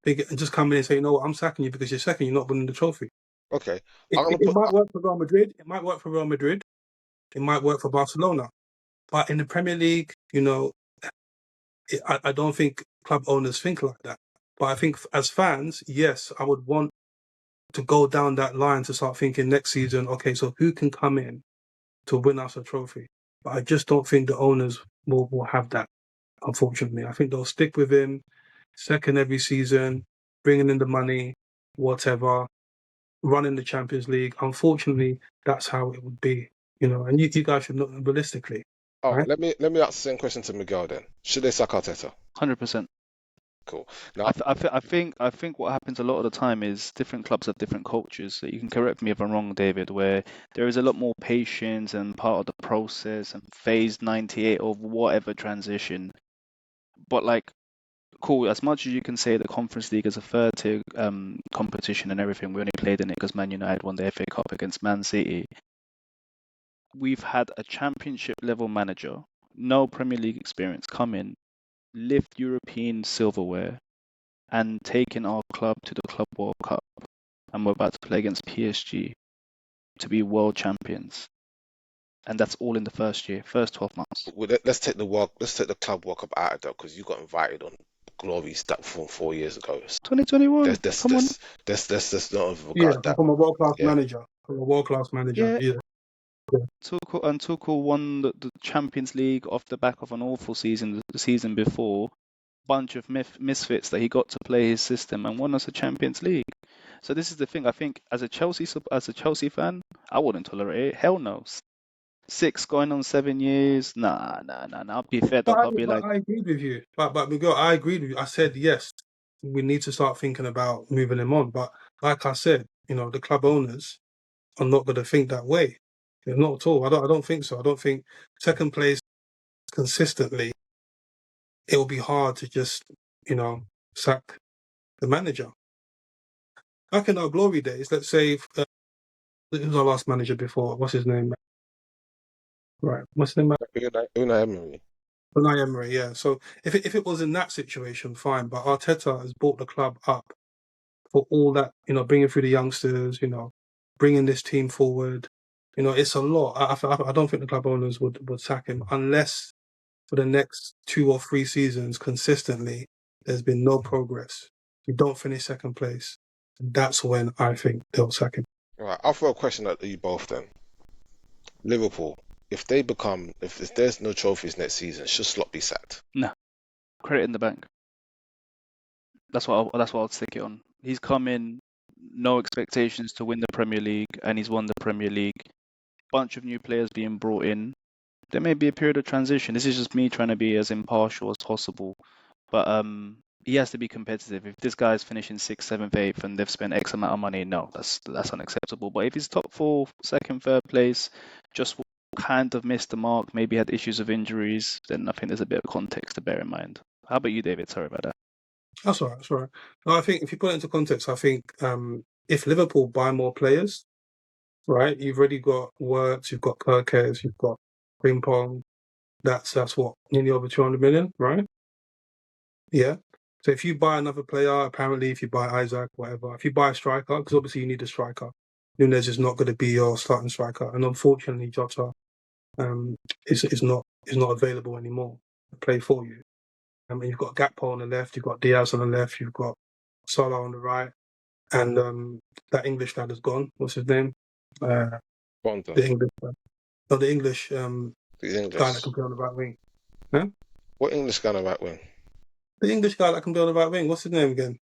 Just come in and say, no, I'm sacking you because you're second, you're not winning the trophy. Okay, It might work for Real Madrid. It might work for Real Madrid. It might work for Barcelona. But in the Premier League, I don't think club owners think like that. But I think as fans, yes, I would want to go down that line to start thinking next season, okay, so who can come in to win us a trophy? But I just don't think the owners will have that, unfortunately. I think they'll stick with him second every season, bringing in the money, whatever, running the Champions League. Unfortunately, that's how it would be, and you guys should look realistically, oh, right? let me ask the same question to Miguel then. Should they sack Arteta? 100%. Cool. Now, I think what happens a lot of the time is different clubs have different cultures. So you can correct me if I'm wrong, David, where there is a lot more patience and part of the process and phase 98 of whatever transition. But like, cool, as much as you can say the Conference League is a third tier competition and everything, we only played in it because Man United won the FA Cup against Man City. We've had a championship level manager, no Premier League experience, come in, lift European silverware, and taking our club to the Club World Cup. And we're about to play against PSG to be world champions. And that's all in the first 12 months. let's take the club World Cup out of that because you got invited on glories that from 4 years ago. 2021. Come on. Let's not Yeah, regard that. from a world-class Yeah. manager. From a world-class manager, Yeah. yeah. Tuchel won the Champions League off the back of an awful season the season before. Bunch of misfits that he got to play his system and won us a Champions League. So this is the thing. I think as a Chelsea fan, I wouldn't tolerate it. Hell no. 6 going on 7 years. Nah. I'll be fed up. I'll be like, I agreed with you. But Miguel, I agreed with you. I said yes, we need to start thinking about moving him on. But like I said, the club owners are not going to think that way. Not at all. I don't think so. I don't think second place consistently. It will be hard to just sack the manager. Back in our glory days, let's say who was our last manager before? What's his name? Right. What's his name? Unai Emery. Unai Emery, yeah. So if it was in that situation, fine. But Arteta has brought the club up for all that, bringing through the youngsters, bringing this team forward. It's a lot. I don't think the club owners would sack him unless for the next 2 or 3 seasons consistently there's been no progress. We don't finish second place. That's when I think they'll sack him. Right, I'll throw a question at you both then. Liverpool, if there's no trophies next season, should Slot be sacked? nah, credit in the bank. That's what I'll stick it on. He's come in, no expectations to win the Premier League, and he's won the Premier League. Bunch of new players being brought in. There may be a period of transition. This is just me trying to be as impartial as possible. But he has to be competitive. If this guy's finishing 6th, 7th, 8th, and they've spent X amount of money, no, that's unacceptable. But if he's top 4, 2nd, 3rd place, just kind of missed the mark, maybe had issues of injuries, then I think there's a bit of context to bear in mind. How about you, David? Sorry about that. That's all right. That's all right. No, I think if you put it into context, I think if Liverpool buy more players, right, you've already got Works, you've got Gyokores, you've got Frimpong. That's what, nearly over 200 million, right? Yeah. So if you buy another player, apparently, if you buy Isaac, whatever, if you buy a striker, because obviously you need a striker, Nunes is not going to be your starting striker, and unfortunately, Jota is not available anymore to play for you. And you've got Gakpo on the left, you've got Diaz on the left, you've got Salah on the right, and that English lad is gone. What's his name? Bonda, The English, no, the English the guy that English. can play on the right wing. Huh? What English guy on the right wing? The English guy that can play on the right wing. What's his name again?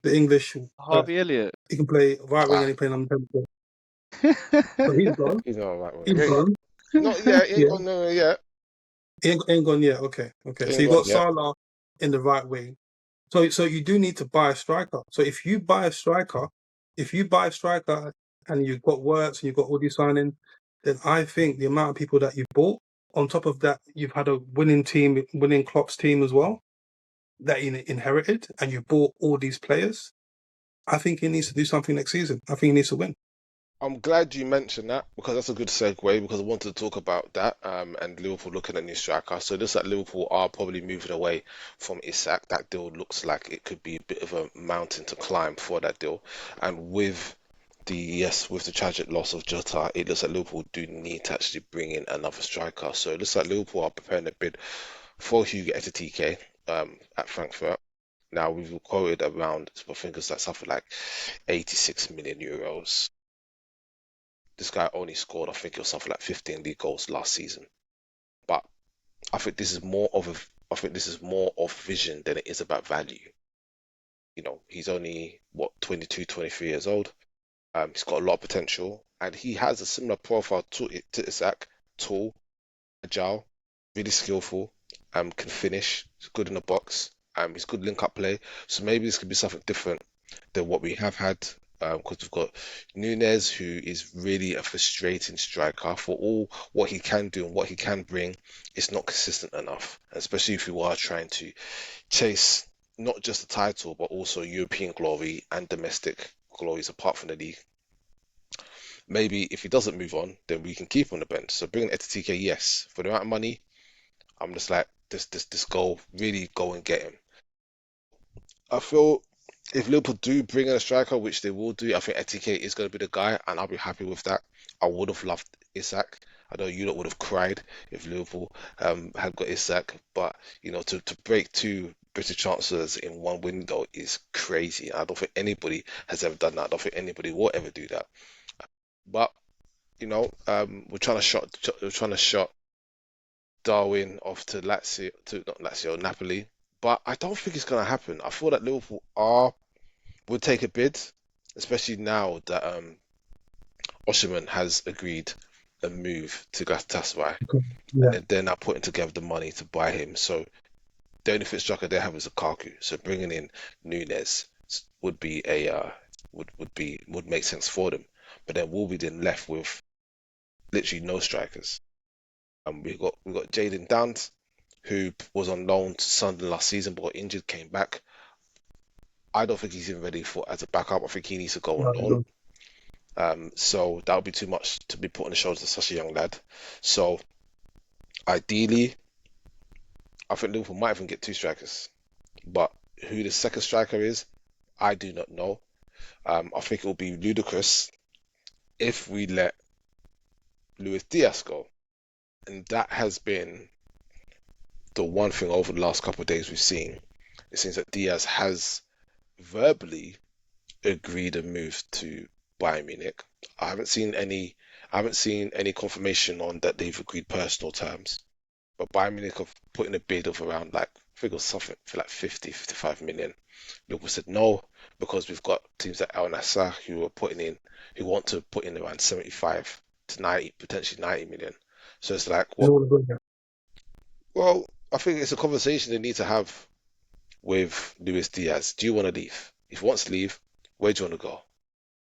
The English. Harvey Elliott. He can play right wing and Ah, he play number 10. So he's gone. he's not on the right wing. He's gone. Not yet. He ain't Yeah, gone nowhere yet. he ain't gone yet. Okay. He So ain't you gone got yet. Salah in the right wing. So you do need to buy a striker. So if you buy a striker, and you've got Works and you've got all these signing, then I think the amount of people that you bought, on top of that, you've had a winning team, winning Klopp's team as well, that you inherited, and you bought all these players. I think he needs to do something next season. I think he needs to win. I'm glad you mentioned that because that's a good segue because I wanted to talk about that and Liverpool looking at new striker. So it looks like Liverpool are probably moving away from Isak. That deal looks like it could be a bit of a mountain to climb for that deal. And with the tragic loss of Jota, it looks like Liverpool do need to actually bring in another striker. So it looks like Liverpool are preparing a bid for Hugo Ekitike at Frankfurt. Now we've quoted around, I think it's like something like 86 million euros. This guy only scored, I think it was something like 15 league goals last season. But I think this is more of vision than it is about value. You know, he's only 22, 23 years old. He's got a lot of potential, and he has a similar profile to Isak, tall, agile, really skillful, can finish, he's good in the box, he's good link-up play. So maybe this could be something different than what we have had, because we've got Nunes, who is really a frustrating striker for all what he can do and what he can bring. It's not consistent enough, especially if you are trying to chase not just the title, but also European glory and domestic glories apart from the league. Maybe if he doesn't move on, then we can keep him on the bench. So bringing Etitike, yes, for the amount of money, I'm just like, this goal, really go and get him. I feel if Liverpool do bring in a striker, which they will do, I think Etike is going to be the guy, and I'll be happy with that. I would have loved Isak. I know you lot would have cried if Liverpool had got Isak, but to break two British chancellors in one window is crazy. I don't think anybody has ever done that. I don't think anybody will ever do that. But we're trying to shot Darwin off to Lazio, to not Lazio, Napoli. But I don't think it's going to happen. I feel that Liverpool would take a bid, especially now that Osimhen has agreed a move to Galatasaray, Yeah. and they're now putting together the money to buy him. So the only fit striker they have is Lukaku. So bringing in Nunes would be would make sense for them. But then we'll be then left with literally no strikers. And we got Jadon Dant, who was on loan to Sunderland last season but got injured, came back. I don't think he's even ready for as a backup. I think he needs to go on loan. So that would be too much to be put on the shoulders of such a young lad. So ideally, I think Liverpool might even get two strikers. But who the second striker is, I do not know. I think it will be ludicrous if we let Luis Diaz go. And that has been the one thing over the last couple of days we've seen. It seems that Diaz has verbally agreed a move to Bayern Munich. I haven't seen any confirmation on that they've agreed personal terms. But Bayern Munich have put in a bid of around I think it was something for like 50, 55 million. Liverpool said no because we've got teams like Al Nassr who want to put in around 75 to 90, potentially 90 million. So it's like, well, I think it's a conversation they need to have with Luis Diaz. Do you want to leave? If he wants to leave, where do you want to go?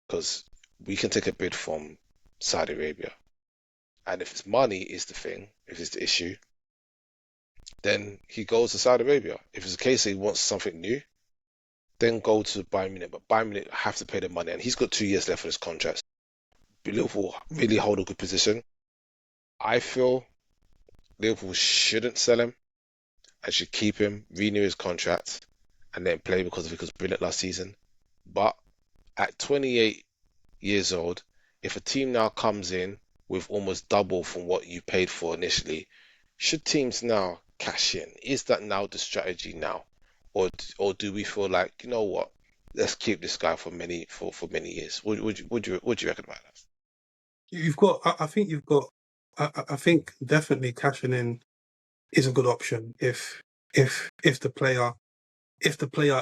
Because we can take a bid from Saudi Arabia. And if it's money is the thing, if it's the issue, then he goes to Saudi Arabia. If it's a case that he wants something new, then go to Bayern Munich. But Bayern Munich have to pay the money, and he's got 2 years left on his contract. But Liverpool really hold a good position. I feel Liverpool shouldn't sell him and should keep him, renew his contract, and then play because he was brilliant last season. But at 28 years old, if a team now comes in with almost double from what you paid for initially, should teams now cash in? Is that now the strategy now, or do we feel like, you know what, let's keep this guy for many years? What do you reckon about that? You've got, I think you've got, I think definitely cashing in is a good option if the player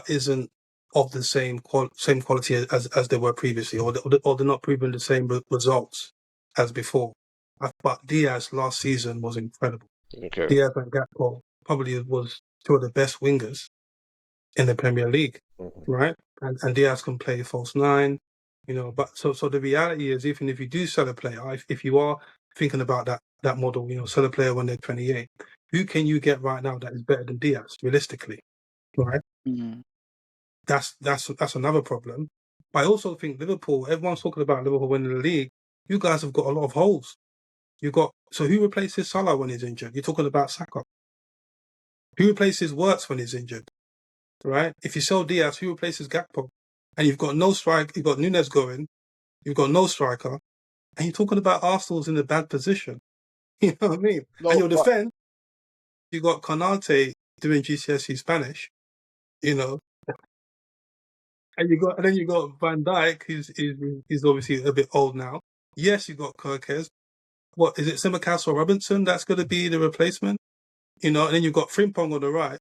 isn't of the same quality as they were previously, or they're not proving the same results as before. But Diaz last season was incredible. Okay. Diaz and Gakpo probably was two of the best wingers in the Premier League, right? And Diaz can play false nine, But so the reality is, even if you do sell a player, if you are thinking about that model, sell a player when they're 28, who can you get right now that is better than Diaz, realistically, right? Mm. That's another problem. But I also think Liverpool. Everyone's talking about Liverpool winning the league. You guys have got a lot of holes. So who replaces Salah when he's injured? You're talking about Saka. Who replaces Wirtz when he's injured? Right? If you sell Diaz, who replaces Gakpo? And you've got no strike. You've got Nunes going. You've got no striker, and you're talking about Arsenal's in a bad position. You know what I mean? No, and your but defense, you got Konate doing GCSE Spanish. And then you got Van Dijk, who's obviously a bit old now. Yes, you got Gyokores. What is it, Simicast or Robinson? That's going to be the replacement. And then you've got Frimpong on the right.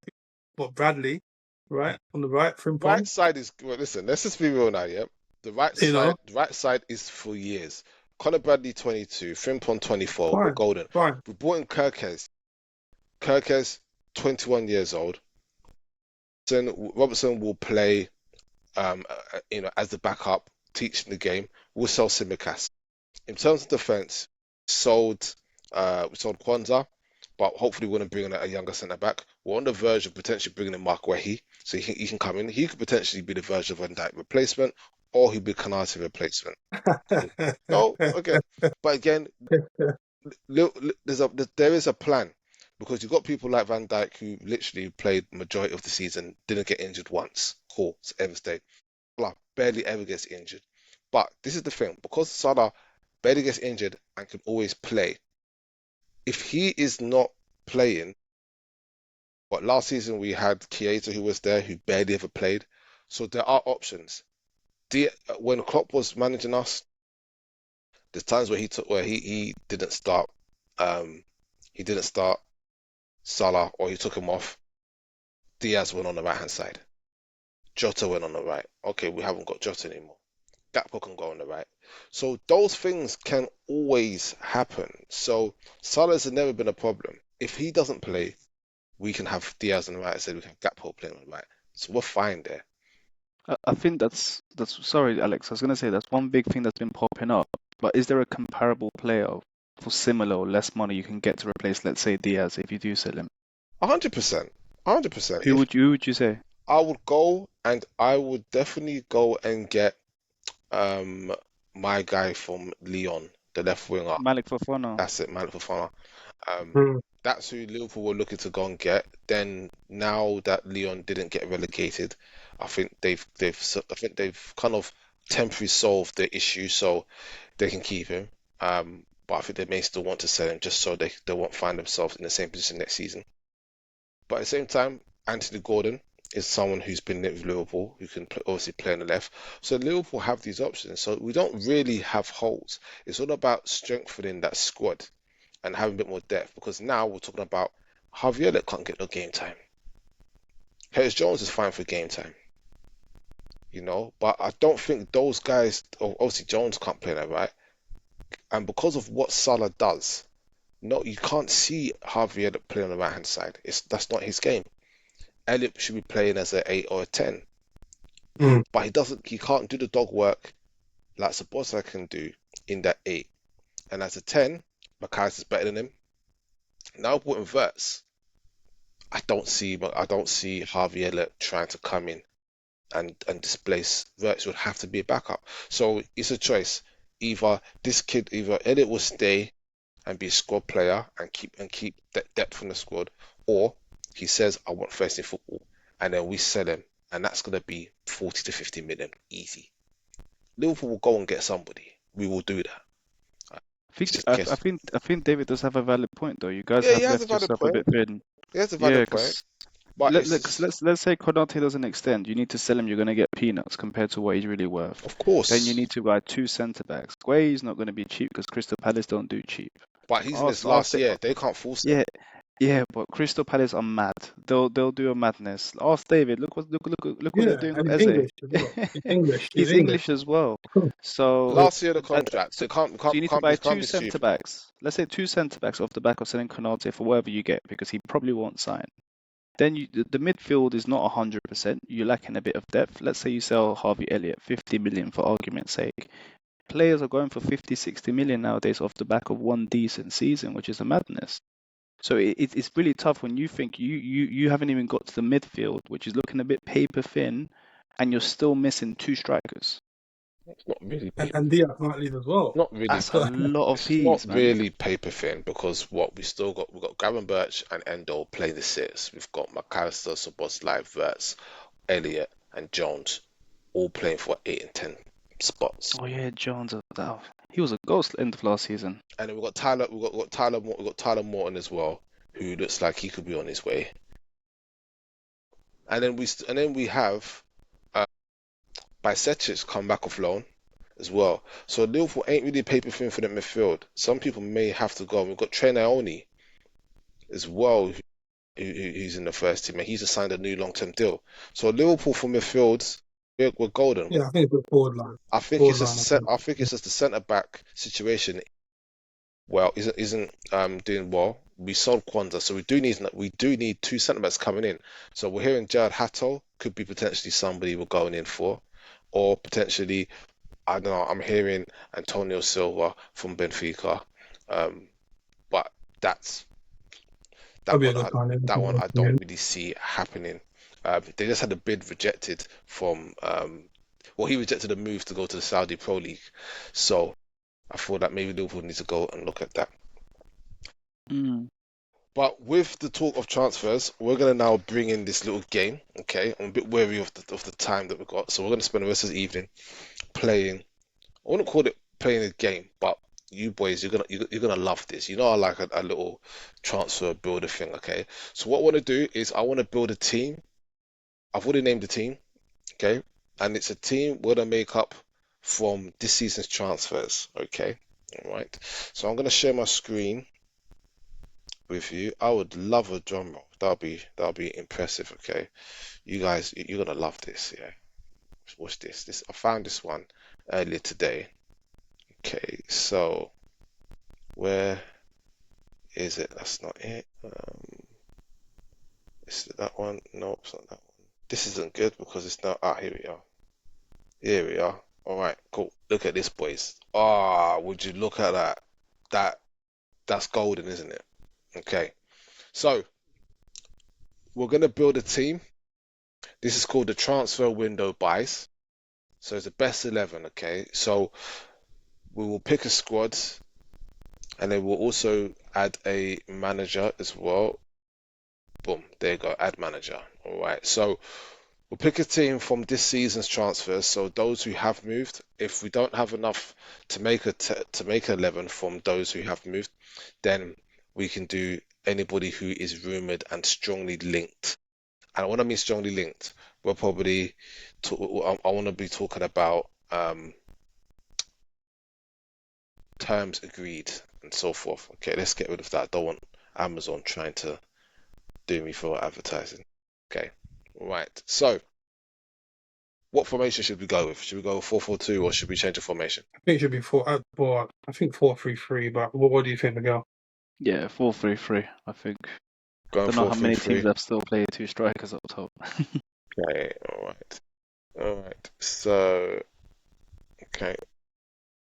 Bradley, right on the right, right Frimpong. side is, well, listen, let's just be real now, yeah. The right side is for years. Conor Bradley 22, Frimpong 24, we're golden. Fine. We brought in Gyokores. Gyokores 21 years old. Robertson will play, as the backup, teaching the game. We'll sell Simicast. In terms of defense, we sold Kwanzaa, but hopefully we're going to bring in a younger centre back. We're on the verge of potentially bringing in Mark Wehi, so he can come in. He could potentially be the Virgil van Dijk replacement, or he'd be Konate replacement. No, okay, but again, there is a plan, because you've got people like Van Dijk who literally played majority of the season, didn't get injured once. Cool, it's ever stayed. Salah barely ever gets injured. But this is the thing, because Salah barely gets injured and can always play. If he is not playing, but last season we had Keita who was there, who barely ever played. So there are options. When Klopp was managing us, there's times where he didn't start he didn't start Salah, or he took him off. Diaz went on the right hand side. Jota went on the right. Okay, we haven't got Jota anymore. Gakpo can go on the right. So those things can always happen. So Salah's has never been a problem. If he doesn't play, we can have Diaz on the right. I said we can have Gakpo playing on the right. So we're fine there. I think that's sorry, Alex. I was gonna say that's one big thing that's been popping up. But is there a comparable player for similar or less money you can get to replace, let's say, Diaz, if you do sell him? 100%. 100%. Who would you say? I would go, and I would definitely go and get my guy from Lyon, the left winger. Malik Fofana. That's it, Malik Fofana. Mm. That's who Liverpool were looking to go and get. Then now that Lyon didn't get relegated, I think they've kind of temporarily solved the issue, so they can keep him. But I think they may still want to sell him just so they won't find themselves in the same position next season. But at the same time, Anthony Gordon is someone who's been with Liverpool, who can obviously play on the left. So Liverpool have these options. So we don't really have holes. It's all about strengthening that squad and having a bit more depth, because now we're talking about Javier that can't get no game time. Curtis Jones is fine for game time, but I don't think those guys, obviously Jones can't play that, right? And because of what Salah does, no, you can't see Javier that play on the right hand side. That's not his game. Elliot should be playing as an 8 or a 10. Mm. But he can't do the dog work like Sabota can do in that 8. And as a 10, Mackay's is better than him. Now put in Verts. I don't see Harvey Elliott trying to come in and displace Wirtz. Would have to be a backup. So it's a choice. Either Elliott will stay and be a squad player and keep that depth in the squad, or he says I want first in football, and then we sell him, and that's gonna be 40 to 50 million easy. Liverpool will go and get somebody. We will do that. It's just a case. I think David does have a valid point though. You guys Yeah, he have has a left valid yourself a point. bit thin. He has a Yeah, valid point, because but it's cause just, let's say Konate doesn't extend. You need to sell him. You're going to get peanuts compared to what he's really worth. of Then you course. need to buy two centre backs. Guehi's not going to be cheap because Crystal Palace don't do cheap. But he's in his last Ask, year. They can't force him. yeah, yeah, but Crystal Palace are mad. They'll do a madness. Ask David. Look what they're Yeah, doing and with he's Eze. English as well. He's English. He's He's English. English as well. Cool. So Last year the uh, contract. so It can't so you need to buy can't two be centre stupid. backs. Let's say two centre backs off the back of selling Konate for whatever you get because he probably won't sign. Then the midfield is not 100%. You're lacking a bit of depth. Let's say you sell Harvey Elliott 50 million for argument's sake. Players are going for 50, 60 million nowadays off the back of one decent season, which is a madness. So it's really tough when you think you haven't even got to the midfield, which is looking a bit paper thin, and you're still missing two strikers. It's not really And Diaz might leave as well. not really That's a lot of it's not peas, man. really paper thin because what we've got Gavin Birch and Endo playing the six. We've got McAllister, Szoboszlai, Wirtz, Elliott, and Jones all playing for 8 and 10 spots. Oh yeah, Jones. He was a ghost end of last season. And then we've got Tyler Morton as well, who looks like he could be on his way. And then we have Bajcetic come back off loan as well. So Liverpool ain't really a paper thin for the midfield. Some people may have to go. We've got Trey Naoni as well, who's in the first team, and he's just signed a new long-term deal. So Liverpool for midfields, we're golden. Yeah, I think it's a forward line. I think Forward it's line, I just think. I think it's just the centre back situation. Well, isn't doing well. We sold Kwanzaa, so we do need two centre backs coming in. So we're hearing Jared Hatto could be potentially somebody we're going in for, or potentially I don't know. I'm hearing Antonio Silva from Benfica, but that's that That'll be a one. good signing. That one I don't really see happening. They just had a bid rejected from. Well, he rejected a move to go to the Saudi Pro League, so I thought that maybe Liverpool needs to go and look at that. Mm. But with the talk of transfers, we're gonna now bring in this little game. Okay, I'm a bit wary of the time that we've got, so we're gonna spend the rest of the evening playing. I wouldn't call it playing a game, but you boys, you're gonna love this. You know, I like a little transfer builder thing. Okay, so what I want to do is I want to build a team. I've already named the team. Okay, and it's a team we're gonna make up from this season's transfers. Okay, all right. So I'm gonna share my screen with you. I would love a drum roll. That'll be impressive. Okay, you guys, you're gonna love this. Yeah, watch this. I found this one earlier today. Okay, so where is it? That's not it. Is it that one? No, it's not that one. This isn't good because it's not. Ah, here we are. Here we are. All right, cool. Look at this, boys. Ah, would you look at that? That's golden, isn't it? Okay, so we're gonna build a team. This is called the transfer window buys. So it's a best 11. Okay, so we will pick a squad, and then we'll also add a manager as well. Boom, there you go, add manager. All right, so we'll pick a team from this season's transfers. So those who have moved, if we don't have enough to make to make 11 from those who have moved, then we can do anybody who is rumored and strongly linked. And when I mean strongly linked, we'll probably I want to be talking about terms agreed and so forth. Okay, let's get rid of that. I don't want Amazon trying to do me for advertising. Okay, right. So, what formation should we go with? Should we go 4-4-2 or should we change the formation? I think it should be I think 4-3-3. But what do you think, Miguel? Yeah, 4-3-3. I think. Going Don't know how many 4-3-3. teams have still played two strikers up top. Okay, all right. So, okay,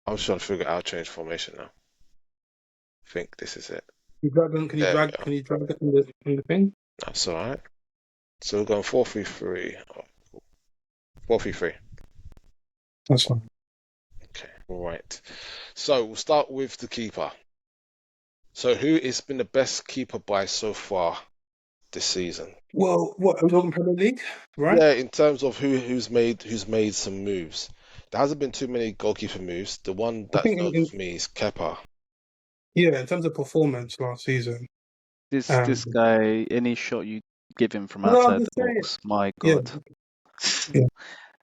I'm just trying to figure out change formation now. I think this is it. Can you drag them? There we go. Can you drag it in the thing? That's all right. So we're going 4-3-3. 4-3-3. That's fine. Okay, all right. So we'll start with the keeper. So who has been the best keeper by so far this season? Well, what, are we talking Premier League, right? Yeah, in terms of who's made some moves. There hasn't been too many goalkeeper moves. The one I that's think notable for me is Kepa. in terms of performance last season. This guy, any shot you give him from No, I'm outside just the saying. box, my Yeah, God. yeah.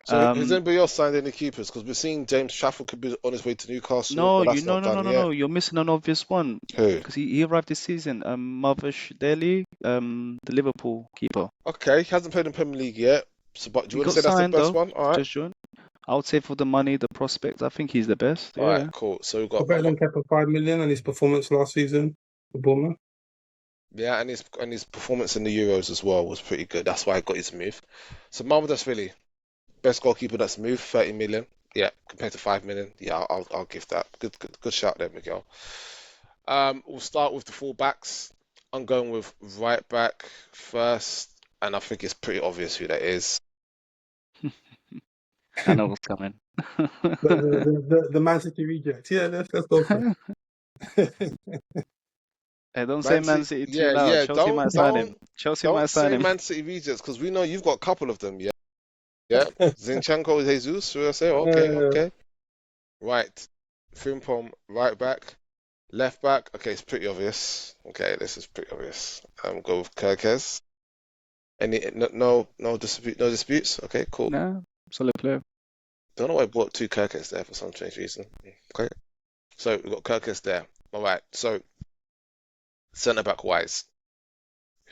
So has Um, anybody else signed any keepers? Because we're seeing James Trafford could be on his way to Newcastle, no, but that's not done yet. You're missing an obvious one Who? because he arrived this season. Deli, the Liverpool keeper. Okay, he hasn't played in Premier League yet. So, but do He you want to got say that's the signed best though. one? All right. Just joined. I would say for the money, the prospects, I think he's the best. All right, Yeah. cool. So we've But got better than Kepa 5 million and his performance last season for Bournemouth. yeah, and his performance in the Euros as well was pretty good. That's why I got his move. So Marvel, best goalkeeper that's moved, 30 million. Yeah, compared to 5 million. Yeah, I'll give that. Good shout there, Miguel. We'll start with the fullbacks. I'm going with right back first, and I think it's pretty obvious who that is. I know what's coming. The Man City reject. Yeah, let's go for it. Hey, don't say Man Man City, City too yeah, loud. yeah. Chelsea might sign him. Chelsea might Don't sign say him. Man City rejects because we know you've got a couple of them. Yeah, yeah. Zinchenko, Jesus. Should I say? Okay, Uh, okay. Right. Frimpong, right back. Left back. Okay, it's pretty obvious. Okay, this is pretty obvious. Go with Gyokores. No disputes. Okay, cool. Nah, solid player. Don't know why I bought two Gyokores there for some strange reason. Okay, so we've got Gyokores there. All right. So centre back wise,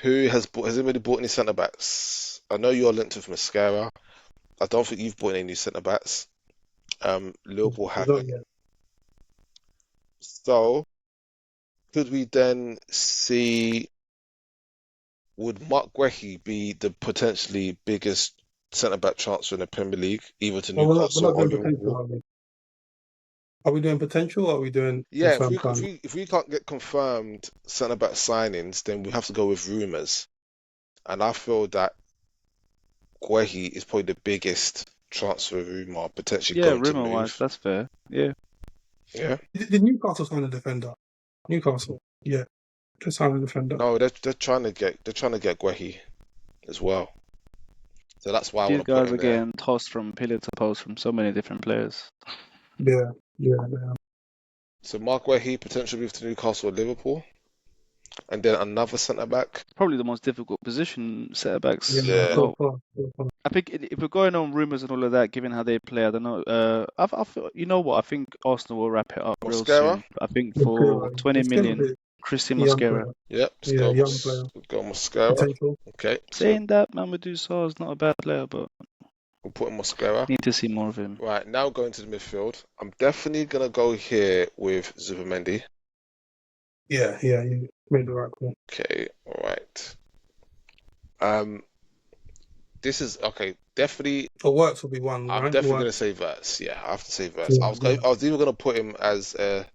has anybody bought any centre backs? I know you're linked with Mascara. I don't think you've bought any new centre backs. Liverpool haven't. yeah. So could we then see? Would Mark Guehi be the potentially biggest centre back transfer in the Premier League, either to Well, we're Newcastle not or doing potential, Liverpool? are we? Are we doing potential or are we doing Yeah, confirmed time? if we can't get confirmed centre back signings, then we have to go with rumours. And I feel that Guehi is probably the biggest transfer rumour potentially Yeah, going to rumor-wise, move. that's fair. Yeah. Yeah. Did Newcastle sign a defender? Newcastle, yeah, to sign a defender. No, they're trying to get Guehi as well. So that's why I want These to put guys him are there. getting tossed from pillar to post from so many different players. Yeah. So Mark Guehi potentially move to Newcastle or Liverpool, and then another centre back. Probably the most difficult position centre-backs. Yeah. So far. I think if we're going on rumours and all of that, given how they play, I don't know. I feel, you know what? I think Arsenal will wrap it up real Mosquera. soon. I think for Mosquera, 20 it's still a million, bit Christian young Mosquera. player. Yep. Yeah, young player. Let's go Mosquera. Potential. Okay. So Saying that, Mamadou Sarr is not a bad player, but we'll put in Mosquera. need to see more of him. Right, now going to the midfield. I'm definitely gonna go here with Zubimendi. Yeah, you made the right call. Okay, all right. Um, this is okay. Definitely, But Works will be one, I'm right? definitely gonna Works. say Verts. Yeah, I have to say Verts. Yeah. I was either gonna put him as a,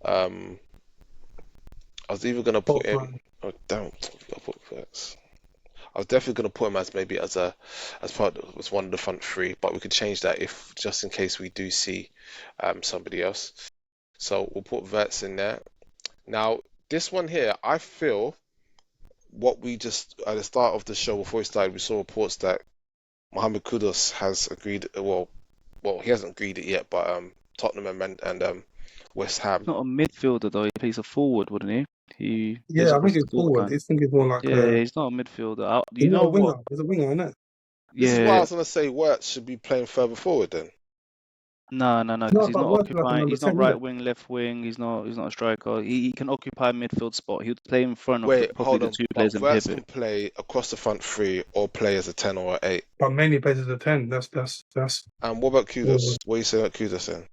um, I was either gonna put Top him. line. Oh, damn, I've got to put Verts. I was definitely gonna put him as maybe as part of, as one of the front three, but we could change that if just in case we do see somebody else. So we'll put Verts in there. Now, this one here, I feel what we just at the start of the show before we started, we saw reports that Mohamed Kudus has agreed. Well, he hasn't agreed it yet, but Tottenham and West He's Ham. not a midfielder though. He plays a forward, wouldn't he? He plays Yeah, I across think the it's forward forward. line. I think it's more like Yeah, he's not a midfielder. he's You not a know winger. what? He's a winger, isn't it? This is why I Yeah, was gonna say Wirtz should be playing further forward then. no, because No, he's but not Works is like a occupying. number He's not 10, isn't right it? wing, left wing. He's not a striker. He can occupy a midfield spot. He would play in front of Wait, probably hold the on. two But players and Wirtz can pivot. play across the front three or play as a 10 or an 8. But mainly plays as a 10. That's And what about Kudus? forward. What are you saying about Kudus then?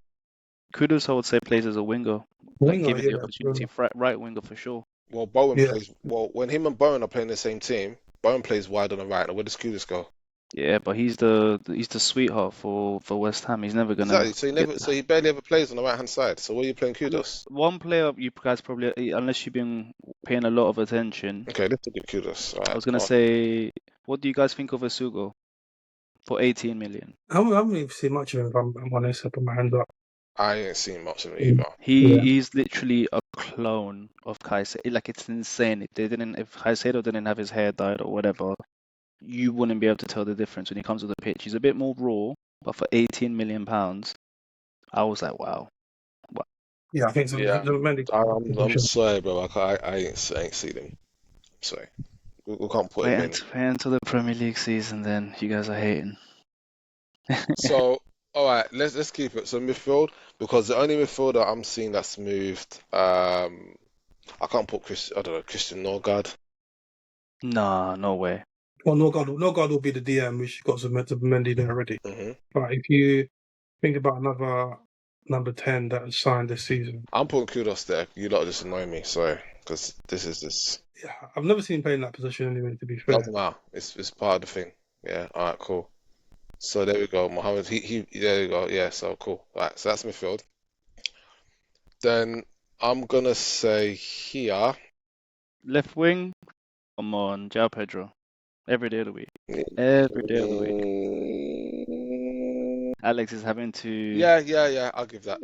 Kudus, I would say, plays as a winger, like Winger, given the yeah. opportunity, right winger for sure. Well, Bowen Yeah. plays. Well, when him and Bowen are playing the same team, Bowen plays wide on the right. Now, where does Kudus go? Yeah, but he's the sweetheart for West Ham. He's never gonna Exactly. So get he barely ever plays on the right hand side. So where are you playing look, Kudos? one player you guys probably, unless you've been paying a lot of attention. Okay, let's look at Kudos. All I right. was gonna say, what do you guys think of Asugo for 18 million? I haven't even seen much of him. If I'm honest, I put my hands up. I ain't seen much of it either. Yeah. He's literally a clone of Caicedo. Like, it's insane. If Caicedo didn't have his hair dyed or whatever, you wouldn't be able to tell the difference when he comes to the pitch. He's a bit more raw, but for 18 million pounds, I was like, wow. Yeah, I think so. Yeah. Mendy. I'm sorry, bro. I ain't seen him. Sorry. We can't put him in. Wait until the Premier League season, then you guys are hating. So, all right, let's keep it. So midfield, because the only midfielder I'm seeing that's moved, I can't put Christian Norgard. Nah, no way. Well, no God will be the DM, which got some Mendy there already. hmm But if you think about another number 10 that was signed this season, I'm putting Kudos there. You lot just annoy me, sorry, because this. yeah, I've never seen him play in that position anyway. To be fair, Doesn't matter. It's part of the thing. Yeah. All right. Cool. So there we go. Mohammed. He. There we go. Yeah. So cool. All right. So that's midfield. Then I'm gonna say here. Left wing, come on, João Pedro. Every day of the week. Every day of the week. Alex is having to. Yeah. I'll give that.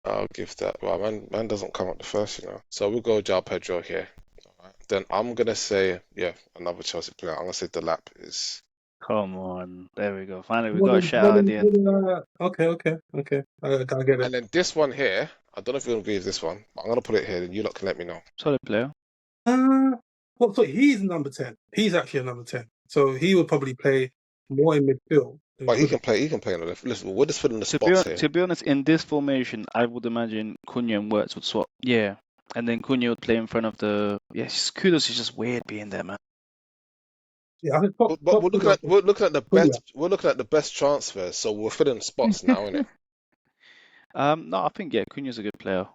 I'll give that. Well, man doesn't come up the first, you know. So we'll go João Pedro here. All right. Then I'm gonna say, another Chelsea player. I'm gonna say Delap is. Come on. There we go. Finally, we got a shout out at the end. Okay. I get it. And then this one here, I don't know if you're gonna agree with this one, but I'm gonna put it here, and you lot can let me know. Solid player. Well, so he's number 10. He's actually a number 10. So he would probably play more in midfield. But he can play. He can play on the left. Listen, we're just filling the spots here. To be honest, in this formation, I would imagine Cunha and Wirtz would swap. Yeah. And then Cunha would play in front of the. Yes, Kudos is just weird being there, man. Yeah, I think But we're looking at the best. We're looking at the best transfers, so we're filling spots now, innit? No, I think Cunha's a good player.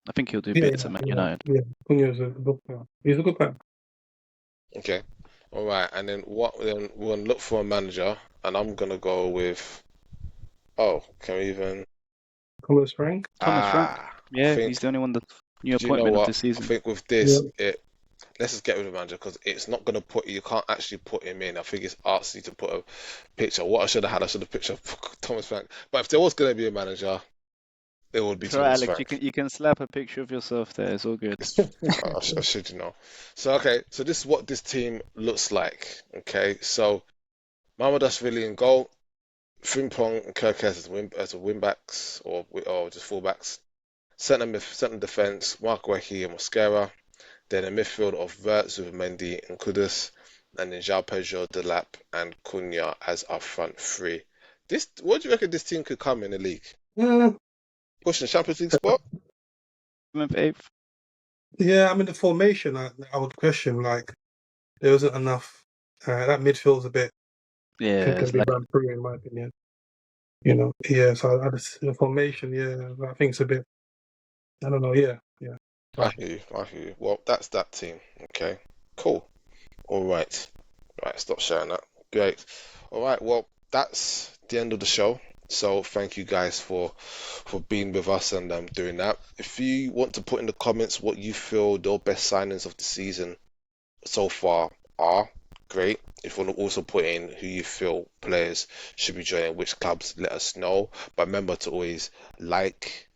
I think he'll do bits at Man United. Yeah, Cunha's a good player. He's a good player. Okay, all right. And then Then we're gonna look for a manager, and I'm gonna go with. Oh, can we even? Thomas Frank. Yeah, he's the only one that's new appointment of the season. I think with this, let's just get rid of the manager because it's not gonna put you can't actually put him in. I think it's artsy to put a picture. What I should have picture of Thomas Frank. But if there was gonna be a manager, it would be Thomas Alex, Frank. you can slap a picture of yourself there. It's all good. I should, you know. So okay, so this is what this team looks like. Okay, so Mamadashvili in goal, Frimpong and Gyokores as wing backs or just fullbacks. Centre defence, Mark Wehi and Mosquera. Then a midfield of Wirtz with Mendy and Kudus, and then João Pedro, Delap, and Cunha as our front three. What do you reckon this team could come in the league? Pushing the Champions League spot? 8th. Yeah, I mean the formation. I would question like there wasn't enough. That midfield's a bit. Yeah, can be run through in my opinion. You know. Yeah. So the formation. Yeah, I think it's a bit. I don't know. Yeah. I hear you. Well, that's that team. Okay, cool. All right. Right, stop sharing that. Great. All right, well, that's the end of the show. So thank you guys for being with us and doing that. If you want to put in the comments what you feel your best signings of the season so far are, great. If you want to also put in who you feel players should be joining which clubs, let us know. But remember to always like,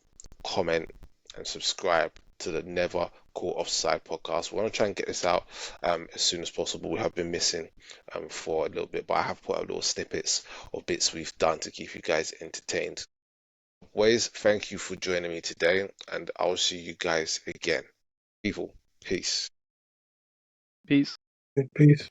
comment, and subscribe to the Never Caught Offside podcast. We want to try and get this out as soon as possible. We have been missing for a little bit, but I have put out little snippets of bits we've done to keep you guys entertained. Ways, thank you for joining me today, and I'll see you guys again. Evil, peace. Peace. Peace.